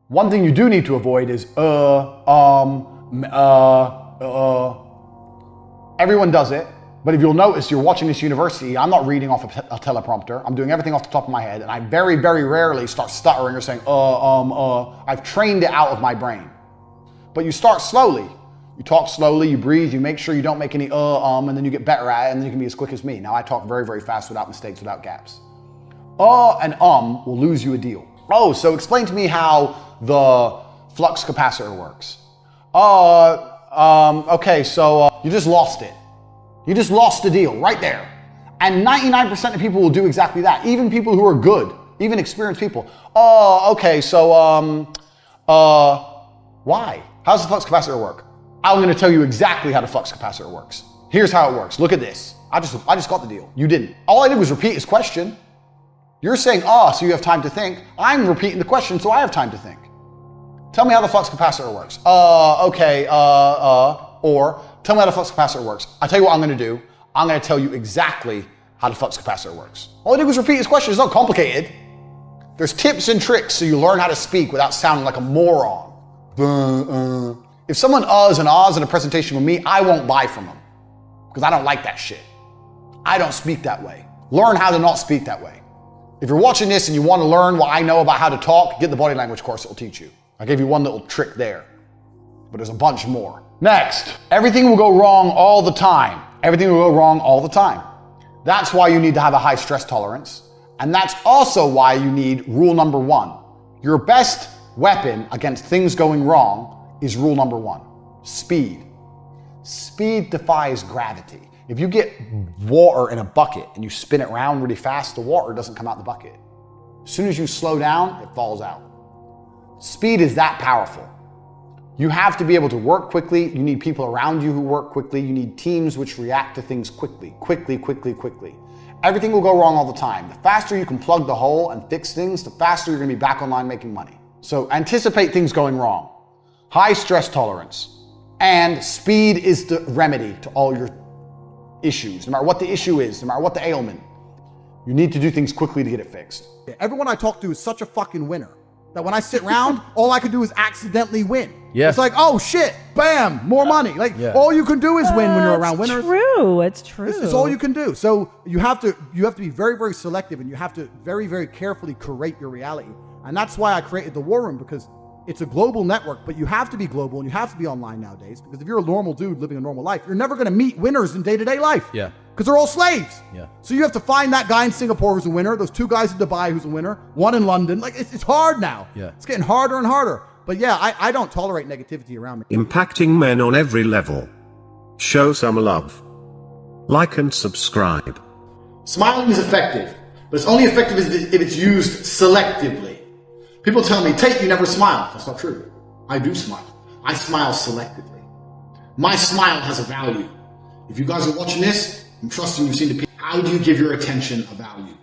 One thing you do need to avoid is Everyone does it, but if you'll notice, you're watching this university, I'm not reading off a teleprompter. I'm doing everything off the top of my head, and I very, very rarely start stuttering or saying, I've trained it out of my brain. But you start slowly. You talk slowly, you breathe, you make sure you don't make any and then you get better at it, and then you can be as quick as me. Now I talk very, very fast without mistakes, without gaps. And will lose you a deal. Oh, so explain to me how the flux capacitor works. Okay, so you just lost it. You just lost the deal right there. And 99% of people will do exactly that. Even people who are good, even experienced people. Okay, so why? How does the flux capacitor work? I'm going to tell you exactly how the flux capacitor works. Here's how it works. Look at this. I just got the deal. You didn't. All I did was repeat his question. You're saying, so you have time to think. I'm repeating the question, so I have time to think. Tell me how the flux capacitor works. Okay, or tell me how the flux capacitor works. I'll tell you what I'm going to do. I'm going to tell you exactly how the flux capacitor works. All I did was repeat his question. It's not complicated. There's tips and tricks so you learn how to speak without sounding like a moron. If someone uhs and ahs in a presentation with me, I won't buy from them because I don't like that shit. I don't speak that way. Learn how to not speak that way. If you're watching this and you want to learn what I know about how to talk, get the body language course, it will teach you. I gave you one little trick there, but there's a bunch more. Next, everything will go wrong all the time. Everything will go wrong all the time. That's why you need to have a high stress tolerance. And that's also why you need rule number 1. Your best weapon against things going wrong is rule number 1, speed. Speed defies gravity. If you get water in a bucket and you spin it around really fast, the water doesn't come out the bucket. As soon as you slow down, it falls out. Speed is that powerful. You have to be able to work quickly. You need people around you who work quickly. You need teams which react to things quickly. Everything will go wrong all the time. The faster you can plug the hole and fix things, the faster you're going to be back online making money. So anticipate things going wrong. High stress tolerance. And speed is the remedy to all your issues. No matter what the issue is, no matter what the ailment, you need to do things quickly to get it fixed. Everyone I talk to is such a fucking winner that when I sit around, all I can do is accidentally win. Yeah. It's like, oh shit, bam, more money. Like all you can do is win when you're around winners. It's true. It's all you can do. So you have to be very, very selective, and you have to very, very carefully curate your reality. And that's why I created the War Room, because it's a global network, but you have to be global and you have to be online nowadays, because if you're a normal dude living a normal life, you're never going to meet winners in day-to-day life. Yeah. Because they're all slaves. Yeah. So you have to find that guy in Singapore who's a winner, those 2 guys in Dubai who's a winner, one in London. Like it's hard now. Yeah. It's getting harder and harder. But yeah, I don't tolerate negativity around me. Impacting men on every level. Show some love. Like and subscribe. Smiling is effective, but it's only effective if it's used selectively. People tell me, Tate, you never smile. That's not true. I do smile. I smile selectively. My smile has a value. If you guys are watching this, I'm trusting you've seen the people. How do you give your attention a value?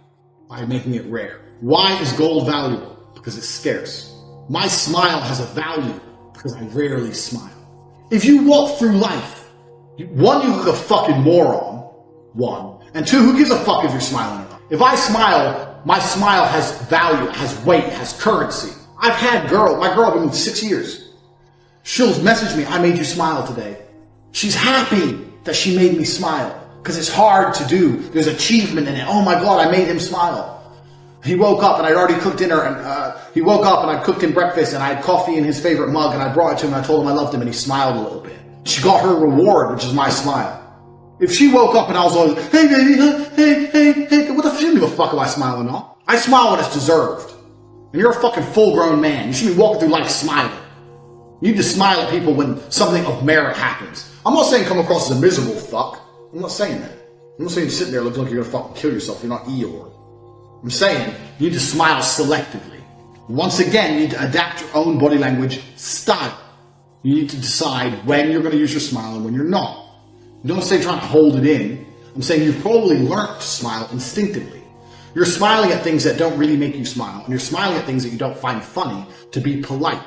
By making it rare. Why is gold valuable? Because it's scarce. My smile has a value because I rarely smile. If you walk through life, 1, you look a fucking moron, 1, and 2, who gives a fuck if you're smiling or not? If I smile, my smile has value, has weight, has currency. I've had my girl, I've been with 6 years. She'll message me, I made you smile today. She's happy that she made me smile because it's hard to do. There's achievement in it. Oh my God, I made him smile. He woke up and I'd already cooked dinner, and he woke up and I'd cooked him breakfast, and I had coffee in his favorite mug, and I brought it to him and I told him I loved him, and he smiled a little bit. She got her reward, which is my smile. If she woke up and I was always, hey baby, hey, what the fuck, you don't give a fuck if I smile or not. I smile when it's deserved. And you're a fucking full-grown man. You should be walking through life smiling. You need to smile at people when something of merit happens. I'm not saying come across as a miserable fuck. I'm not saying that. I'm not saying sit there looking like you're gonna fucking kill yourself. You're not Eeyore. I'm saying you need to smile selectively. Once again, you need to adapt your own body language style. You need to decide when you're going to use your smile and when you're not. You don't say trying to hold it in. I'm saying you've probably learned to smile instinctively. You're smiling at things that don't really make you smile, and you're smiling at things that you don't find funny to be polite.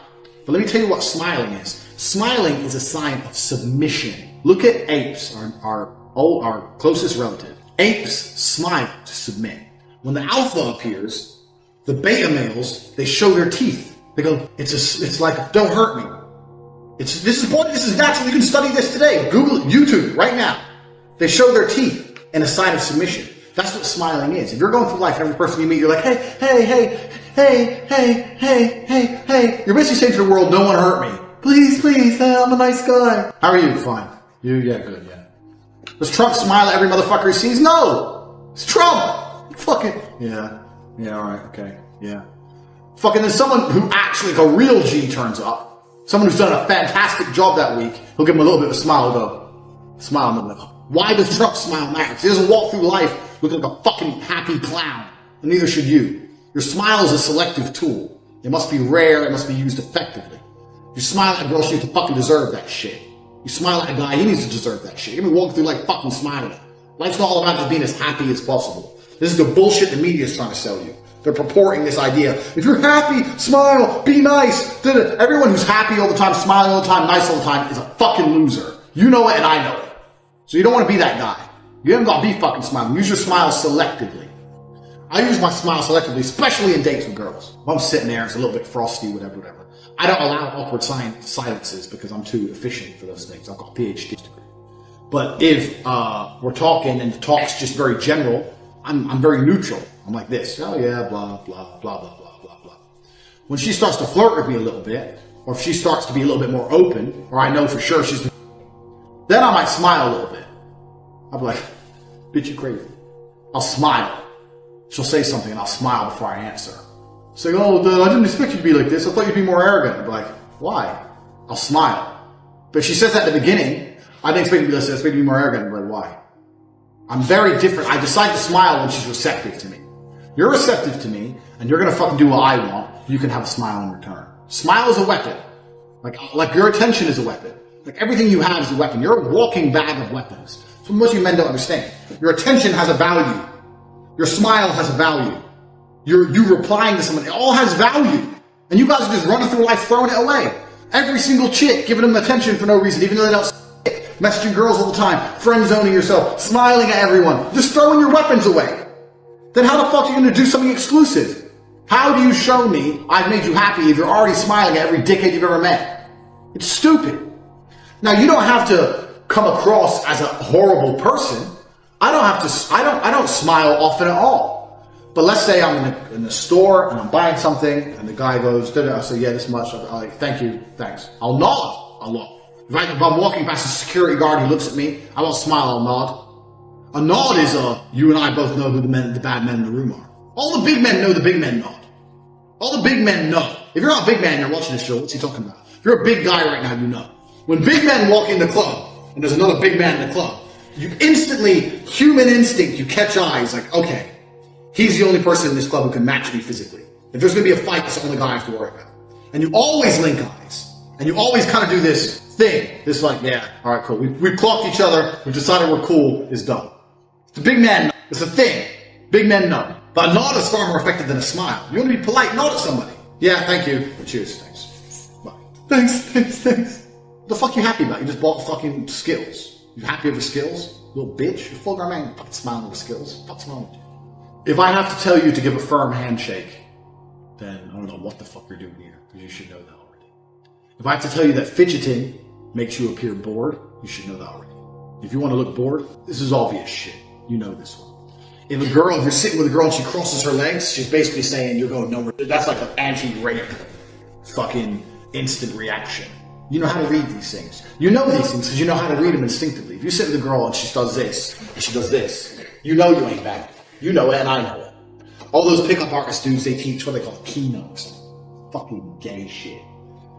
But let me tell you what smiling is. Smiling is a sign of submission. Look at apes, our closest relative. Apes smile to submit. When the alpha appears, the beta males, they show their teeth. They go, it's like, don't hurt me. This is natural. You can study this today. Google it, YouTube right now. They show their teeth in a sign of submission. That's what smiling is. If you're going through life and every person you meet, you're like, hey, hey, hey, hey, hey, hey, hey, hey. You're basically saying to the world, no one hurt me. Please, please, hey, I'm a nice guy. How are you? Fine. You? Yeah, good, yeah. Does Trump smile at every motherfucker he sees? No! It's Trump! Fucking, yeah, all right, okay, yeah. Fucking then someone who actually, like a real G turns up, someone who's done a fantastic job that week, he'll give him a little bit of a smile, go, smile, and they'll be like, why does Trump smile now? Because he doesn't walk through life looking like a fucking happy clown, and neither should you. Your smile is a selective tool. It must be rare, it must be used effectively. You smile at a girl, she needs to fucking deserve that shit. You smile at a guy, he needs to deserve that shit. You can walk through like fucking smiling. Life's not all about just being as happy as possible. This is the bullshit the media is trying to sell you. They're purporting this idea. If you're happy, smile, be nice. Everyone who's happy all the time, smiling all the time, nice all the time is a fucking loser. You know it and I know it. So you don't want to be that guy. You haven't got to be fucking smiling. Use your smile selectively. I use my smile selectively, especially in dates with girls. If I'm sitting there, it's a little bit frosty, whatever. I don't allow awkward silences because I'm too efficient for those things. I've got a PhD degree. But if we're talking and the talk's just very general, I'm very neutral. I'm like this. Oh yeah, blah, blah, blah, blah, blah, blah, blah. When she starts to flirt with me a little bit, or if she starts to be a little bit more open, or I know for sure then I might smile a little bit. I'll be like, bitch, you crazy. I'll smile. She'll say something and I'll smile before I answer. Say, oh, I didn't expect you to be like this. I thought you'd be more arrogant. I'd be like, why? I'll smile. But if she says that at the beginning, I didn't expect you to be this. I expect you to be more arrogant. I'd be like, why? I'm very different. I decide to smile when she's receptive to me. You're receptive to me, and you're going to fucking do what I want. You can have a smile in return. Smile is a weapon. Like your attention is a weapon. Like everything you have is a weapon. You're a walking bag of weapons. So most of you men don't understand. Your attention has a value. Your smile has a value. You replying to someone, it all has value. And you guys are just running through life throwing it away. Every single chick giving them attention for no reason, even though they don't messaging girls all the time, friend zoning yourself, smiling at everyone, just throwing your weapons away. Then how the fuck are you going to do something exclusive? How do you show me I've made you happy if you're already smiling at every dickhead you've ever met? It's stupid. Now you don't have to come across as a horrible person. I don't smile often at all. But let's say I'm in the store and I'm buying something and the guy goes, I say, yeah, this much. I'm like, thank you, thanks. I'll nod. If I'm walking past a security guard, he looks at me, I won't smile, I'll nod. A nod is you and I both know who the bad men in the room are. All the big men know the big men nod. All the big men know. If you're not a big man and you're watching this show, what's he talking about? If you're a big guy right now, you know. When big men walk in the club and there's another big man in the club, you instantly, human instinct, you catch eyes like, okay, he's the only person in this club who can match me physically. If there's going to be a fight, it's the only guy I have to worry about. And you always link eyes. And you always kind of do this thing. This like, yeah, all right, cool. We clocked each other. We decided we're cool. It's done. It's a big man. It's a thing. Big men know. But a nod is far more effective than a smile. You want to be polite, nod at somebody. Yeah, thank you. Cheers, thanks. Bye. Thanks. What the fuck you happy about? You just bought fucking skills. You happy over skills? Little bitch. You're full-grown man. Fucking smiling over skills. What's wrong with you? If I have to tell you to give a firm handshake, then I don't know what the fuck you're doing here, because you should know that already. If I have to tell you that fidgeting makes you appear bored, you should know that already. If you want to look bored, this is obvious shit. You know this one. If you're sitting with a girl and she crosses her legs, she's basically saying you're going nowhere. That's like an anti-rape fucking instant reaction. You know how to read these things. You know these things because you know how to read them instinctively. If you sit with a girl and she does this, and she does this, you know you ain't bad. You know it and I know it. All those pickup artist dudes, they teach what they call keynotes. Fucking gay shit.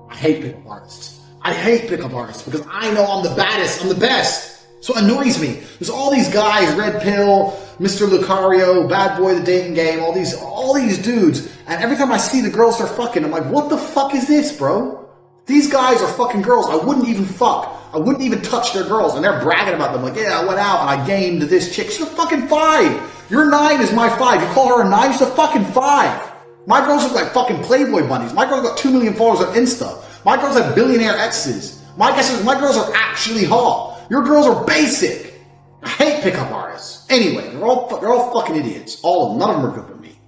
I hate pickup artists. I hate pickup artists because I know I'm the baddest, I'm the best. So it annoys me. There's all these guys, Red Pill, Mr. Lucario, Bad Boy the Dating Game, all these dudes, and every time I see the girls they're fucking, I'm like, what the fuck is this, bro? These guys are fucking girls I wouldn't even fuck. I wouldn't even touch their girls, and they're bragging about them like, yeah, I went out and I gamed this chick. She's a fucking 5. Your 9 is my 5. You call her a 9, she's a fucking 5. My girls look like fucking Playboy bunnies. My girls got 2 million followers on Insta. My girls have billionaire exes. My girls are actually hot. Your girls are basic. I hate pickup artists. Anyway, they're all fucking idiots. All of them. None of them are good with me.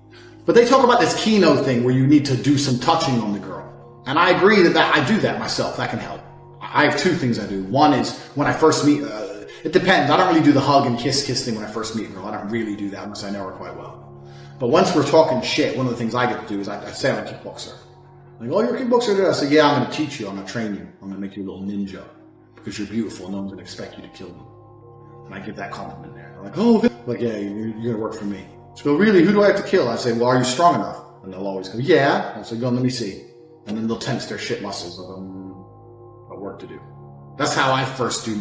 But they talk about this keynote thing where you need to do some touching on the girl. And I agree that I do that myself. That can help. I have two things I do. One is when I first meet, it depends. I don't really do the hug and kiss thing when I first meet a girl. I don't really do that unless I know her quite well. But once we're talking shit, one of the things I get to do is I say I'm a kickboxer. Like, oh, you're a kickboxer? I say, yeah, I'm going to teach you. I'm going to train you. I'm going to make you a little ninja because you're beautiful. No one's going to expect you to kill me. And I give that compliment there. They're like, oh, like, yeah, you're going to work for me. So go, really? Who do I have to kill? I say, well, are you strong enough? And they'll always go, yeah. I say, go, let me see. And then they'll tense their shit muscles of work to do. That's how I first do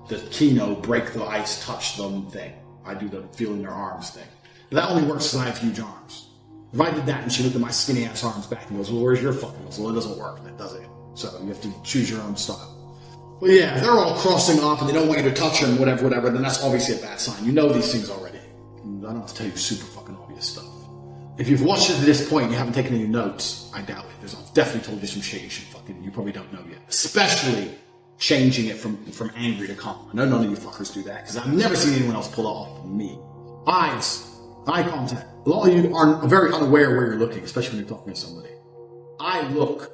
the Kino break the ice, touch them thing. I do the feeling their arms thing. But that only works because I have huge arms. If I did that and she looked at my skinny ass arms back and goes, well, where's your fucking muscle? Well, it doesn't work. That does it. So you have to choose your own style. Well, yeah, if they're all crossing off and they don't want you to touch them, whatever, then that's obviously a bad sign. You know these things already. I don't have to tell you super fucking obvious stuff. If you've watched it to this point and you haven't taken any notes, I doubt it. I've definitely told you some shit you probably don't know yet. Especially changing it from angry to calm. I know none of you fuckers do that, because I've never seen anyone else pull it off from me. Eyes. Eye contact. A lot of you are very unaware where you're looking, especially when you're talking to somebody. I look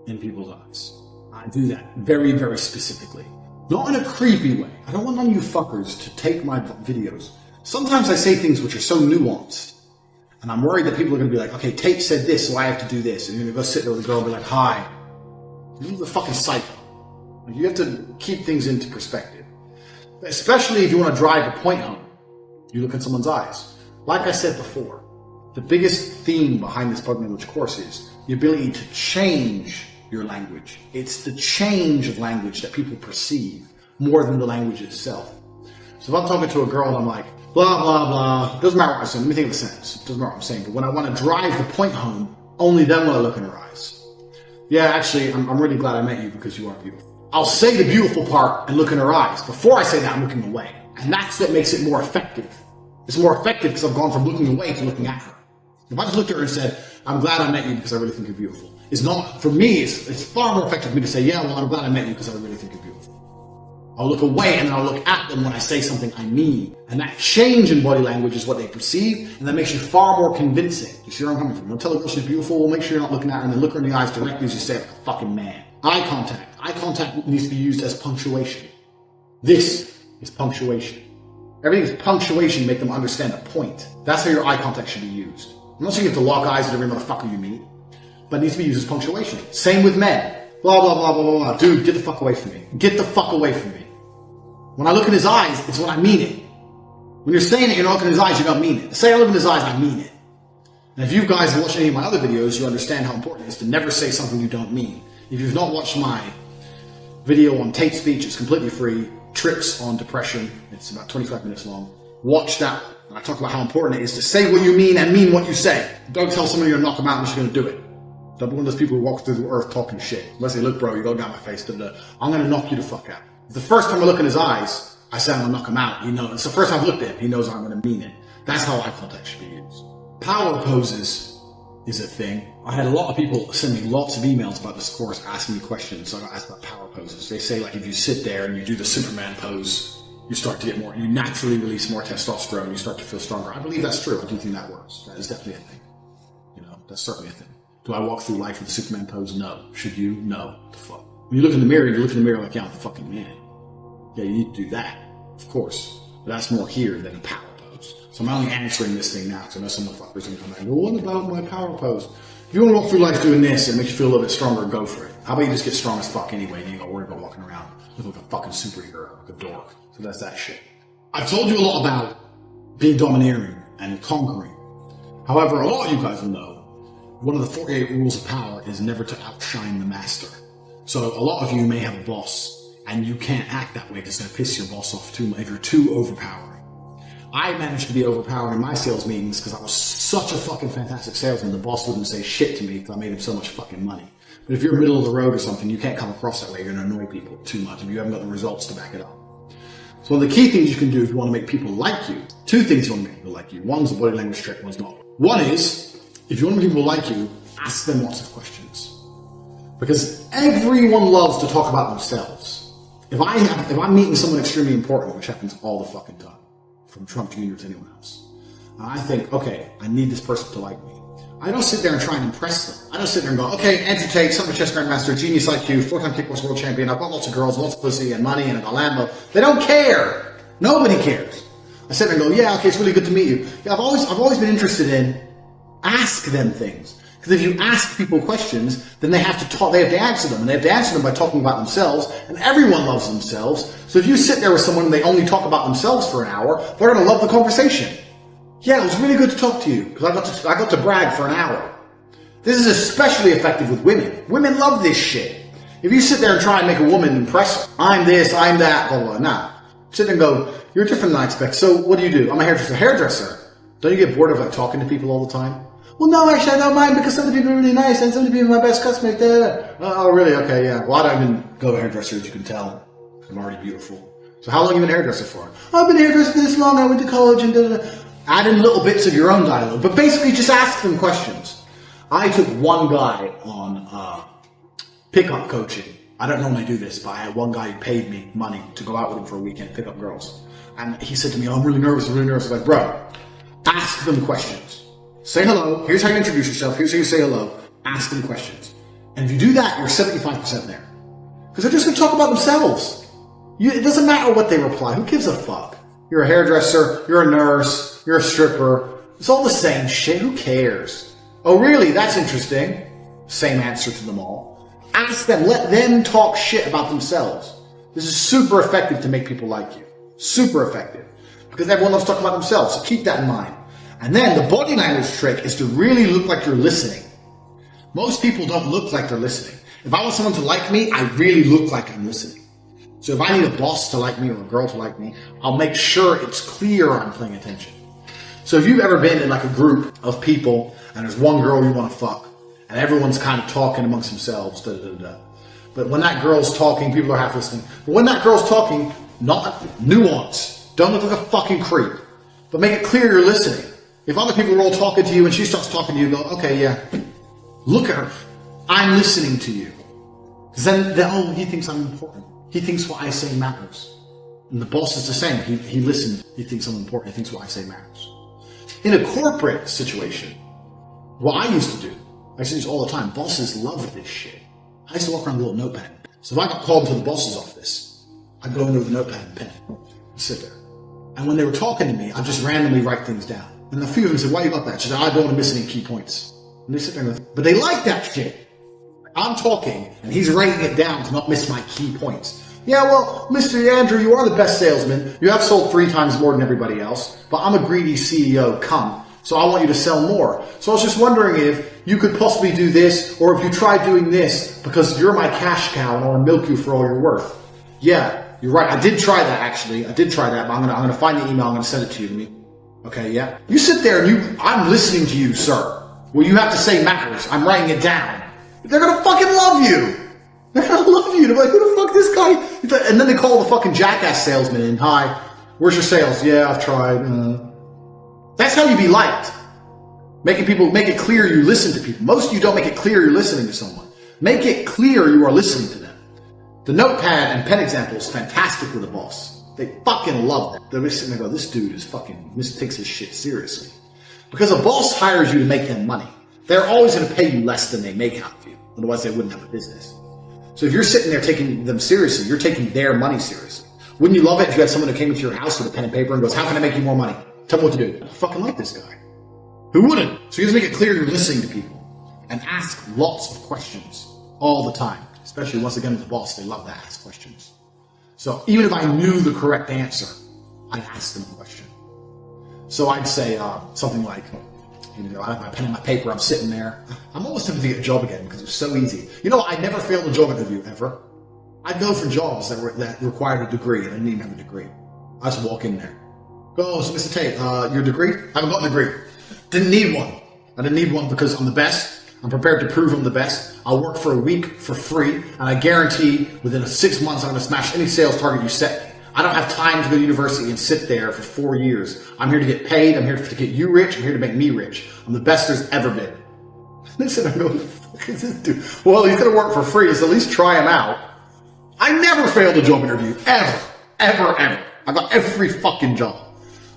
in people's eyes. I do that very, very specifically. Not in a creepy way. I don't want none of you fuckers to take my videos. Sometimes I say things which are so nuanced, and I'm worried that people are going to be like, okay, Tate said this, so I have to do this. And you're going to go sit there with a girl and be like, hi. This is a fucking psycho. You have to keep things into perspective. Especially if you want to drive a point home. You look in someone's eyes. Like I said before, the biggest theme behind this spoken language course is the ability to change your language. It's the change of language that people perceive more than the language itself. So if I'm talking to a girl and I'm like, blah, blah, blah, it doesn't matter what I say, let me think of a sentence. It doesn't matter what I'm saying, but when I want to drive the point home, only then will I look in her eyes. Yeah, actually, I'm really glad I met you because you are beautiful. I'll say the beautiful part and look in her eyes. Before I say that, I'm looking away. And that's what makes it more effective. It's more effective because I've gone from looking away to looking at her. If I just looked at her and said, I'm glad I met you because I really think you're beautiful. It's not, for me, it's far more effective for me to say, yeah, well, I'm glad I met you because I really think you're beautiful. I'll look away and then I'll look at them when I say something I mean. And that change in body language is what they perceive, and that makes you far more convincing. You see where I'm coming from? Don't tell a girl she's beautiful, well, make sure you're not looking at her and then look her in the eyes directly as you say it like a fucking man. Eye contact. Eye contact needs to be used as punctuation. This is punctuation. Everything's punctuation, make them understand a point. That's how your eye contact should be used. I'm not saying you have to lock eyes with every motherfucker you meet, but it needs to be used as punctuation. Same with men. Blah, blah, blah, blah, blah, blah. Dude, get the fuck away from me. Get the fuck away from me. When I look in his eyes, it's when I mean it. When you're saying it, you're not looking in his eyes, you don't mean it. Say I look in his eyes, I mean it. And if you guys watch any of my other videos, you understand how important it is to never say something you don't mean. If you've not watched my video on Tate speech, it's completely free. Tricks on depression. It's about 25 minutes long. Watch that. And I talk about how important it is to say what you mean and mean what you say. Don't tell somebody you're going to knock them out and you're going to do it. Don't be one of those people who walk through the earth talking shit. Unless they look, bro, you go down my face. I'm going to knock you the fuck out. The first time I look in his eyes, I say I'm going to knock him out. You know, it's the first time I've looked at him. He knows I'm going to mean it. That's how eye contact should be used. Power poses is a thing. I had a lot of people send me lots of emails about this course asking me questions. So I got asked about power poses. They say, like, if you sit there and you do the Superman pose, you start to get more, you naturally release more testosterone, you start to feel stronger. I believe that's true. I do think that works. That is definitely a thing. You know, that's certainly a thing. Do I walk through life with the Superman pose? No. Should you? No. What the fuck? When you look in the mirror, you look in the mirror like, yeah, I'm the fucking man. Yeah, you need to do that. Of course. But that's more here than a power pose. So I'm only answering this thing now because I know some motherfuckers are going to come back and go, well, what about my power pose? If you want to walk through life doing this and it makes you feel a little bit stronger, go for it. How about you just get strong as fuck anyway and you ain't got to worry about walking around looking like a fucking superhero, like a dork. So that's that shit. I've told you a lot about being domineering and conquering. However, a lot of you guys will know one of the 48 rules of power is never to outshine the master. So a lot of you may have a boss and you can't act that way because it's going to piss your boss off too much if you're too overpowering. I managed to be overpowering in my sales meetings because I was such a fucking fantastic salesman. The boss wouldn't say shit to me because I made him so much fucking money. But if you're middle of the road or something, you can't come across that way. You're going to annoy people too much if you haven't got the results to back it up. So one of the key things you can do if you want to make people like you, two things you want to make people like you. One's a body language trick, one's not. One is, if you want to make people like you, ask them lots of questions. Because everyone loves to talk about themselves. If I'm meeting someone extremely important, which happens all the fucking time, from Trump Jr. to anyone else, and I think, okay, I need this person to like me. I don't sit there and try and impress them. I don't sit there and go, okay, Andrew Tate, son of a chess grandmaster, genius IQ, 4-time kickboxing world champion, I've got lots of girls, lots of pussy and money and a Lambo. They don't care. Nobody cares. I sit there and go, yeah, okay, it's really good to meet you. Yeah, I've always been interested in ask them things. Because if you ask people questions, then they have to talk, they have to answer them. And they have to answer them by talking about themselves. And everyone loves themselves. So if you sit there with someone and they only talk about themselves for an hour, they're going to love the conversation. Yeah, it was really good to talk to you because I got to brag for an hour. This is especially effective with women. Women love this shit. If you sit there and try and make a woman impress her, I'm this, I'm that, blah, blah, nah. Sit there and go, you're different than I expect. So what do? I'm a hairdresser. Hairdresser. Don't you get bored of like talking to people all the time? Well, no, actually, I don't mind because some of the people are really nice and some of the people are my best customers. Oh, really? Okay, yeah. Well, I don't even go to a hairdresser, as you can tell. I'm already beautiful. So how long have you been a hairdresser for? Oh, I've been a hairdresser for this long. I went to college and da-da-da. Add in little bits of your own dialogue. But basically, just ask them questions. I took one guy on pickup coaching. I don't normally do this, but I had one guy who paid me money to go out with him for a weekend and pick up girls. And he said to me, oh, I'm really nervous. I was like, bro, ask them questions. Say hello. Here's how you introduce yourself. Here's how you say hello. Ask them questions. And if you do that, you're 75% there. Because they're just going to talk about themselves. It doesn't matter what they reply. Who gives a fuck? You're a hairdresser. You're a nurse. You're a stripper. It's all the same shit. Who cares? Oh, really? That's interesting. Same answer to them all. Ask them. Let them talk shit about themselves. This is super effective to make people like you. Super effective. Because everyone loves talking about themselves. So keep that in mind. And then the body language trick is to really look like you're listening. Most people don't look like they're listening. If I want someone to like me, I really look like I'm listening. So if I need a boss to like me or a girl to like me, I'll make sure it's clear I'm paying attention. So if you've ever been in like a group of people and there's one girl you want to fuck and everyone's kind of talking amongst themselves, but when that girl's talking, people are half listening. But when that girl's talking, not nuance. Don't look like a fucking creep, but make it clear you're listening. If other people are all talking to you and she starts talking to you, go, okay, yeah, look at her. I'm listening to you. Because then, oh, he thinks I'm important. He thinks what I say matters. And the boss is the same. He listens. He thinks I'm important. He thinks what I say matters. In a corporate situation, what I used to do, I used to do this all the time. Bosses love this shit. I used to walk around with a little notepad. So if I got called to the boss's office, I'd go in there with a notepad and pen and sit there. And when they were talking to me, I'd just randomly write things down. And a few of them said, why you got that? She said, I don't want to miss any key points. And they sit there and go, but they like that shit. I'm talking, and he's writing it down to not miss my key points. Yeah, well, Mr. Andrew, you are the best salesman. You have sold 3 times more than everybody else, but I'm a greedy CEO cunt, so I want you to sell more. So I was just wondering if you could possibly do this, or if you try doing this, because you're my cash cow and I want to milk you for all you're worth. Yeah, you're right. I did try that, actually. I did try that, but I'm gonna find the email. I'm gonna send it to you. Okay, yeah? You sit there and I'm listening to you, sir. What you have to say matters. I'm writing it down. They're gonna fucking love you. They're gonna love you. They're like, who the fuck this guy? And then they call the fucking jackass salesman in. Hi, where's your sales? Yeah, I've tried. That's how you be liked. Make it clear you listen to people. Most of you don't make it clear you're listening to someone. Make it clear you are listening to them. The notepad and pen example is fantastic with a boss. They fucking love that. They're sitting there going, this dude is fucking takes his shit seriously. Because a boss hires you to make them money. They're always going to pay you less than they make out of you. Otherwise, they wouldn't have a business. So if you're sitting there taking them seriously, you're taking their money seriously. Wouldn't you love it if you had someone who came into your house with a pen and paper and goes, how can I make you more money? Tell me what to do. I fucking like this guy. Who wouldn't? So you just make it clear you're listening to people. And ask lots of questions all the time. Especially, once again, with the boss, they love to ask questions. So even if I knew the correct answer, I'd ask them a question. So I'd say something like, I have my pen and my paper, I'm sitting there. I'm almost tempted to get a job again because it was so easy. I never failed a job interview, ever. I'd go for jobs that required a degree, and I didn't even have a degree. I just walk in there. Go, so Mr. Tate, your degree? I haven't got a degree. Didn't need one. I didn't need one because I'm the best. I'm prepared to prove I'm the best. I'll work for a week for free, and I guarantee within 6 months I'm going to smash any sales target you set me. I don't have time to go to university and sit there for 4 years. I'm here to get paid. I'm here to get you rich. I'm here to make me rich. I'm the best there's ever been. Listen, I go, what the fuck is this dude? Well, he's going to work for free, so at least try him out. I never failed a job interview. Ever. Ever, ever. I got every fucking job.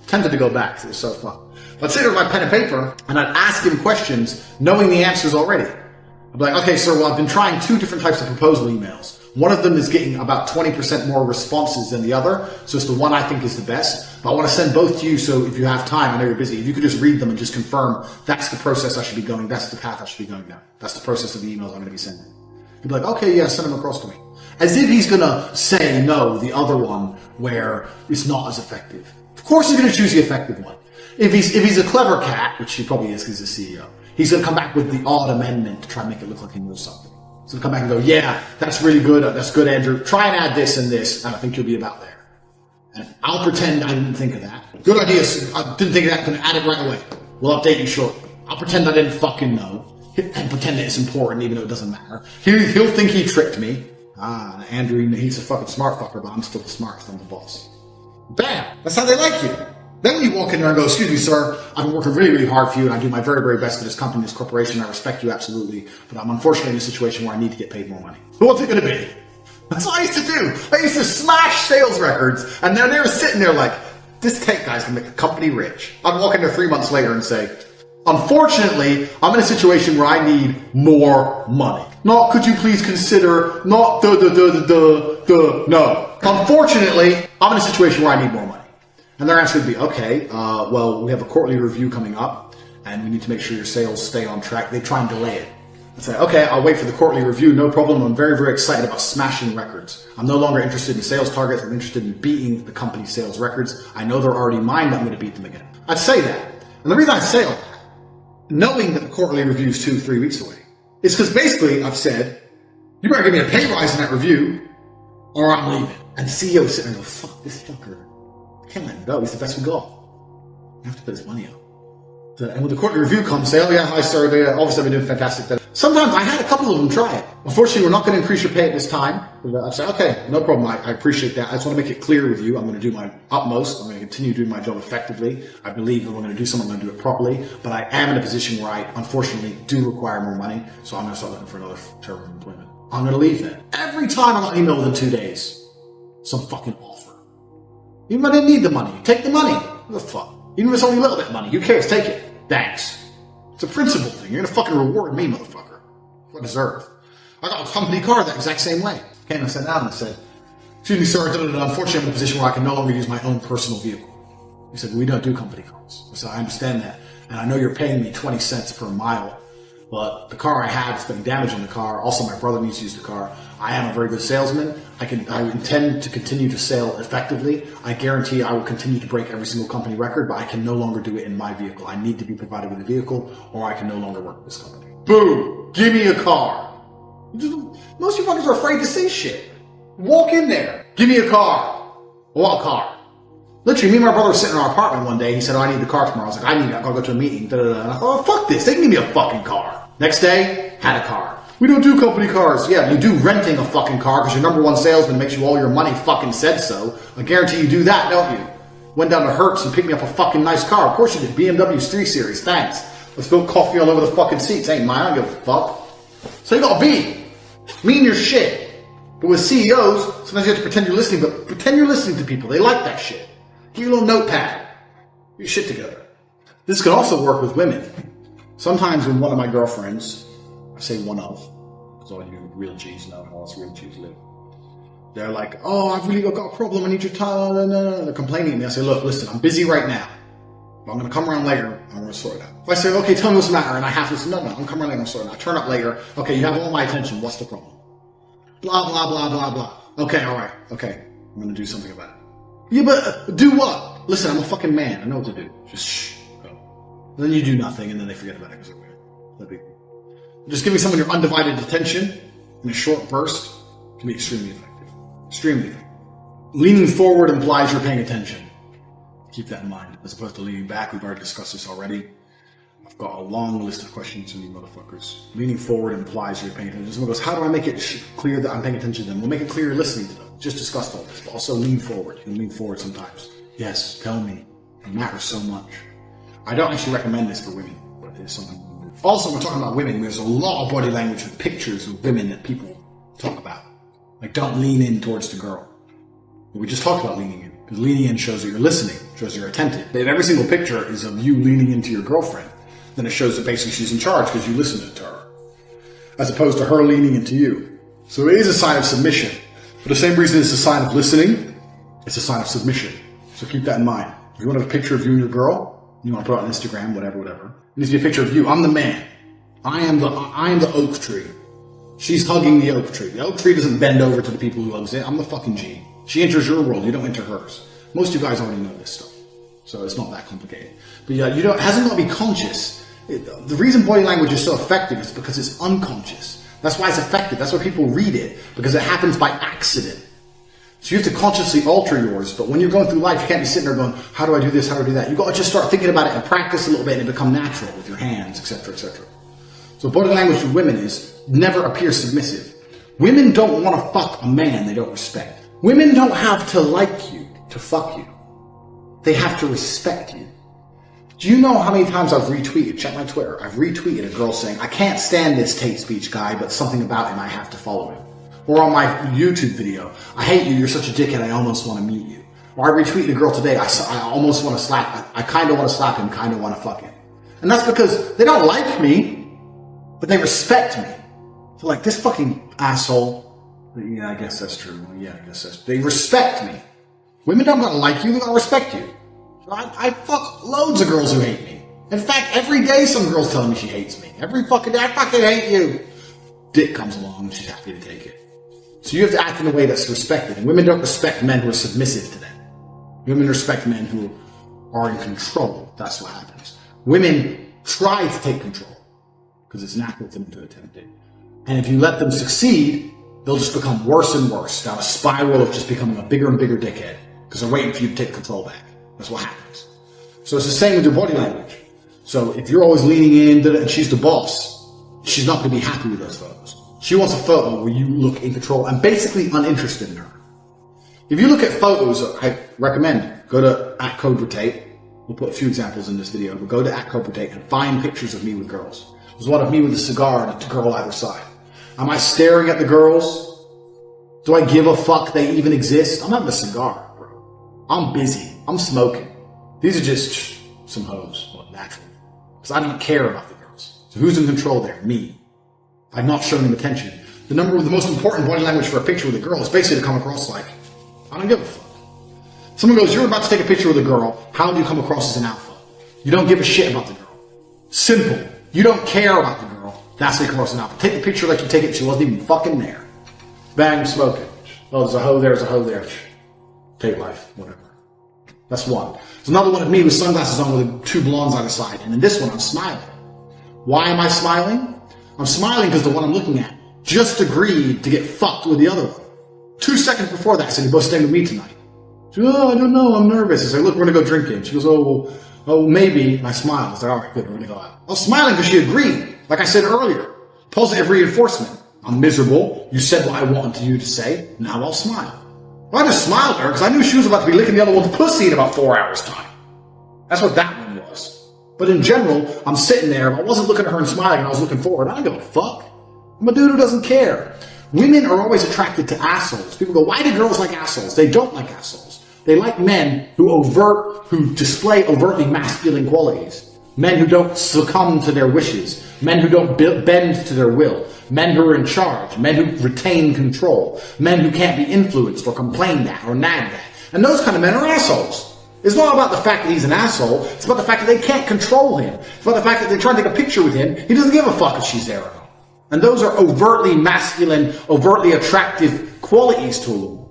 Tempted to go back because it was so fun. I'd sit there with my pen and paper and I'd ask him questions knowing the answers already. I'd be like, okay, sir, well, I've been trying 2 different types of proposal emails. One of them is getting about 20% more responses than the other, so it's the one I think is the best. But I want to send both to you, so if you have time, I know you're busy, if you could just read them and just confirm that's the process I should be going, that's the path I should be going down. That's the process of the emails I'm going to be sending. He'd be like, okay, yeah, send them across to me. As if he's going to say no, the other one, where it's not as effective. Of course he's going to choose the effective one. If he's a clever cat, which he probably is because he's a CEO, he's going to come back with the odd amendment to try and make it look like he knows something. So come back and go, yeah, that's really good. That's good, Andrew. Try and add this and this, and I think you'll be about there. And I'll pretend I didn't think of that. Good idea. I didn't think of that. I'm going to add it right away. We'll update you shortly. I'll pretend I didn't fucking know and pretend that it's important even though it doesn't matter. He'll think he tricked me. Andrew, he's a fucking smart fucker, but I'm still the smartest. I'm the boss. Bam! That's how they like you. Then when you walk in there and go, excuse me, sir, I've been working really, really hard for you, and I do my very, very best for this company, this corporation. I respect you absolutely, but I'm unfortunately in a situation where I need to get paid more money. What's it going to be? That's what I used to do. I used to smash sales records, and then they were sitting there like, this Tate guy's going to make the company rich. I'd walk in there 3 months later and say, unfortunately, I'm in a situation where I need more money. Not, could you please consider, not no. Unfortunately, I'm in a situation where I need more money. And their answer would be, okay, well, we have a quarterly review coming up, and we need to make sure your sales stay on track. They try and delay it. I'd say, okay, I'll wait for the quarterly review, no problem. I'm very, very excited about smashing records. I'm no longer interested in sales targets. I'm interested in beating the company's sales records. I know they're already mine, but I'm going to beat them again. I'd say that. And the reason I say all that, knowing that the quarterly review is 2-3 weeks away, is because basically I've said, you better give me a pay rise in that review, or I'm leaving. And the CEO is sitting there and go, fuck this fucker. I can't let him go. He's the best we got. I have to put his money out. And when the quarterly review comes, say, oh yeah, hi sir, obviously I've been doing fantastic. Sometimes I had a couple of them try it. Unfortunately, we're not going to increase your pay at this time. I'd say, okay, no problem. I appreciate that. I just want to make it clear with you. I'm going to do my utmost. I'm going to continue doing my job effectively. I believe that we're going to do something. I'm going to do it properly. But I am in a position where I, unfortunately, do require more money. So I'm going to start looking for another term of employment. I'm going to leave then. Every time I got an email within 2 days, some fucking offer. Even if I didn't need the money, take the money. What the fuck? Even if it's only a little bit of money, who cares? Take it. Thanks. It's a principle thing. You're gonna fucking reward me, motherfucker. What I deserve. I got a company car that exact same way. Came and sat down and I said, excuse me, sir, unfortunately I'm in a position where I can no longer use my own personal vehicle. He said, we don't do company cars. I said, I understand that. And I know you're paying me 20 cents per mile. But the car I have is putting damage on the car. Also, my brother needs to use the car. I am a very good salesman. I intend to continue to sell effectively. I guarantee I will continue to break every single company record, but I can no longer do it in my vehicle. I need to be provided with a vehicle, or I can no longer work with this company. Boom! Give me a car. Most of you fuckers are afraid to say shit. Walk in there. Give me a car. What car? Literally, me and my brother were sitting in our apartment one day. He said, oh, I need the car tomorrow. I was like, I gotta go to a meeting. And I thought, oh, fuck this. They can give me a fucking car. Next day, had a car. We don't do company cars. Yeah, you do renting a fucking car because your number one salesman makes you all your money fucking said so. I guarantee you do that, don't you? Went down to Hertz and picked me up a fucking nice car. Of course you did. BMW's 3 Series. Thanks. Let's spill coffee all over the fucking seats. Ain't mine. I don't give a fuck. So you gotta be. Mean your shit. But with CEOs, sometimes you have to pretend you're listening, but pretend you're listening to people. They like that shit. Get your little notepad. Get your shit together. This can also work with women. Sometimes when one of my girlfriends, I say one of, because all you real G's know how us real G's live. They're like, oh, I've really got a problem. I need your time. They're complaining to me. I say, look, listen, I'm busy right now. But I'm going to come around later and I'm going to sort it out. If I say, okay, tell me what's the matter, and I have to say, no, I'm coming around later and sort it out. I turn up later. Okay, you have all my attention. What's the problem? Blah, blah, blah, blah, blah. Okay, all right. Okay, I'm going to do something about it. Yeah, but do what? Listen, I'm a fucking man. I know what to do. Just shh. Go. Then you do nothing, and then they forget about it because they're weird. Just giving someone your undivided attention in a short burst can be extremely effective. Extremely effective. Leaning forward implies you're paying attention. Keep that in mind. As opposed to leaning back, we've already discussed this already. I've got a long list of questions from you motherfuckers. Leaning forward implies you're paying attention. Someone goes, how do I make it clear that I'm paying attention to them? We'll make it clear you're listening to them. Just discussed all this, but also lean forward. You can lean forward sometimes. Yes, tell me. It matters so much. I don't actually recommend this for women, but it is something. Also, we're talking about women. There's a lot of body language with pictures of women that people talk about. Like, don't lean in towards the girl. But we just talked about leaning in. Because leaning in shows that you're listening, shows you're attentive. If every single picture is of you leaning into your girlfriend, then it shows that basically she's in charge because you listen to her, as opposed to her leaning into you. So it is a sign of submission. For the same reason it's a sign of listening, it's a sign of submission. So keep that in mind. If you want a picture of you and your girl, you want to put it on Instagram, whatever. It needs to be a picture of you. I'm the man. I am the oak tree. She's hugging the oak tree. The oak tree doesn't bend over to the people who hugs it. I'm the fucking G. She enters your world. You don't enter hers. Most of you guys already know this stuff, so it's not that complicated. But yeah, it hasn't got to be conscious. The reason body language is so effective is because it's unconscious. That's why it's effective. That's why people read it, because it happens by accident. So you have to consciously alter yours, but when you're going through life, you can't be sitting there going, how do I do this, how do I do that? You've got to just start thinking about it and practice a little bit and become natural with your hands, etc., etc. So body language for women is never appear submissive. Women don't want to fuck a man they don't respect. Women don't have to like you to fuck you. They have to respect you. Do you know how many times I've retweeted, check my Twitter, I've retweeted a girl saying, I can't stand this Tate speech guy, but something about him, I have to follow him. Or on my YouTube video, I hate you, you're such a dickhead, I almost want to meet you. Or I retweeted a girl today, I almost want to slap, I kind of want to slap him, kind of want to fuck him. And that's because they don't like me, but they respect me. So like, this fucking asshole, yeah, I guess that's true. Yeah, I guess that's true. They respect me. Women don't gotta like you, they gotta respect you. I fuck loads of girls who hate me. In fact, every day some girl's telling me she hates me. Every fucking day, I fucking hate you. Dick comes along and she's happy to take it. So you have to act in a way that's respected. And women don't respect men who are submissive to them. Women respect men who are in control. That's what happens. Women try to take control because it's natural for them to attempt it. And if you let them succeed, they'll just become worse and worse, down a spiral of just becoming a bigger and bigger dickhead because they're waiting for you to take control back. That's what happens. So it's the same with your body language. So if you're always leaning in and she's the boss, she's not going to be happy with those photos. She wants a photo where you look in control and basically uninterested in her. If you look at photos, I recommend go to @CobraTate. We'll put a few examples in this video, but go to @CobraTate and find pictures of me with girls. There's one of me with a cigar and a girl either side. Am I staring at the girls? Do I give a fuck they even exist? I'm having a cigar, bro. I'm busy. I'm smoking. These are just some hoes. Well, naturally. Because I don't care about the girls. So who's in control there? Me. I've not shown them attention. The most important body language for a picture with a girl is basically to come across like, I don't give a fuck. Someone goes, you're about to take a picture with a girl. How do you come across as an alpha? You don't give a shit about the girl. Simple. You don't care about the girl. That's how you come across as an alpha. Take the picture like you take it. She wasn't even fucking there. Bang, smoking. Oh, there's a hoe there, there's a hoe there. Take life, whatever. That's one. There's another one of me with sunglasses on with two blondes on the side. And in this one, I'm smiling. Why am I smiling? I'm smiling because the one I'm looking at just agreed to get fucked with the other one. 2 seconds before that, I said, you're both staying with me tonight. She goes, oh, I don't know, I'm nervous. I said, look, we're going to go drinking. She goes, oh, maybe. And I smiled. I said, all right, good, we're going to go out. I was smiling because she agreed. Like I said earlier, positive reinforcement. I'm miserable. You said what I wanted you to say. Now I'll smile. Well, I just smiled at her because I knew she was about to be licking the other one's pussy in about 4 hours' time. That's what that one was. But in general, I'm sitting there. If I wasn't looking at her and smiling and I was looking forward, I don't give a fuck. I'm a dude who doesn't care. Women are always attracted to assholes. People go, why do girls like assholes? They don't like assholes. They like men who display overtly masculine qualities. Men who don't succumb to their wishes. Men who don't bend to their will. Men who are in charge. Men who retain control. Men who can't be influenced or complained at or nagged at. And those kind of men are assholes. It's not about the fact that he's an asshole. It's about the fact that they can't control him. It's about the fact that they're trying to take a picture with him. He doesn't give a fuck if she's there or not. And those are overtly masculine, overtly attractive qualities to a woman.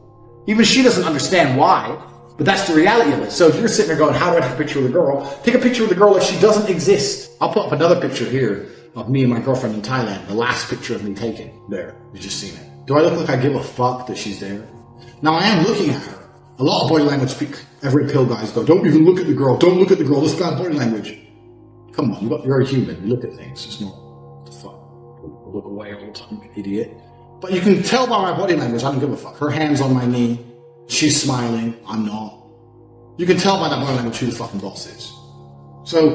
Even she doesn't understand why, but that's the reality of it. So if you're sitting there going, how do I take a picture with a girl? Take a picture with a girl like she doesn't exist. I'll put up another picture here of me and my girlfriend in Thailand. The last picture of me taken. There. You've just seen it. Do I look like I give a fuck that she's there? Now I am looking at her. A lot of body language every pill guys go, don't even look at the girl. Don't look at the girl. This bad body language. Come on, you're a human. You look at things. It's not the fuck. Look away all the time, you idiot. But you can tell by my body language, I don't give a fuck. Her hand's on my knee. She's smiling. I'm not. You can tell by that body language who the fucking boss is. So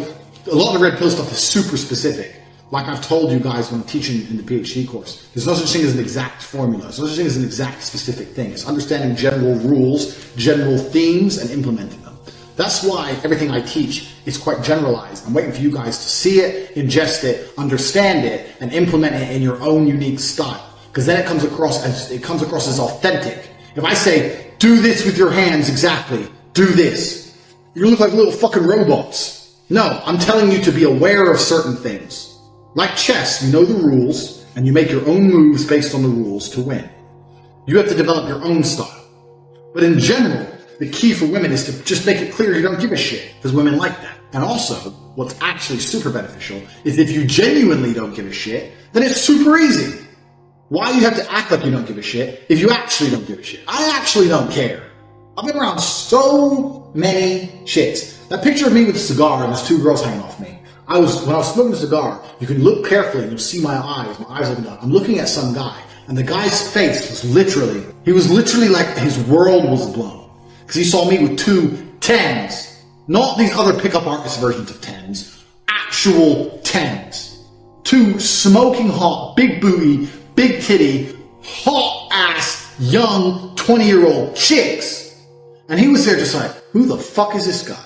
a lot of the red pill stuff is super specific. Like I've told you guys when I'm teaching in the PhD course, there's no such thing as an exact formula. There's no such thing as an exact specific thing. It's understanding general rules, general themes, and implementing them. That's why everything I teach is quite generalized. I'm waiting for you guys to see it, ingest it, understand it, and implement it in your own unique style. Because then it comes across as authentic. If I say, do this with your hands exactly, do this, you look like little fucking robots. No, I'm telling you to be aware of certain things. Like chess, you know the rules, and you make your own moves based on the rules to win. You have to develop your own style. But in general, the key for women is to just make it clear you don't give a shit, because women like that. And also, what's actually super beneficial is if you genuinely don't give a shit, then it's super easy. Why do you have to act like you don't give a shit if you actually don't give a shit? I actually don't care. I've been around so many chicks. That picture of me with a cigar and there's two girls hanging off me. When I was smoking a cigar, you can look carefully and you'll see my eyes looking down. I'm looking at some guy, and the guy's face was literally like his world was blown. Because he saw me with two 10s. Not these other pickup artist versions of 10s. Actual 10s. Two smoking hot, big booty, big titty, hot ass, young, 20-year-old chicks. And he was there just like, who the fuck is this guy?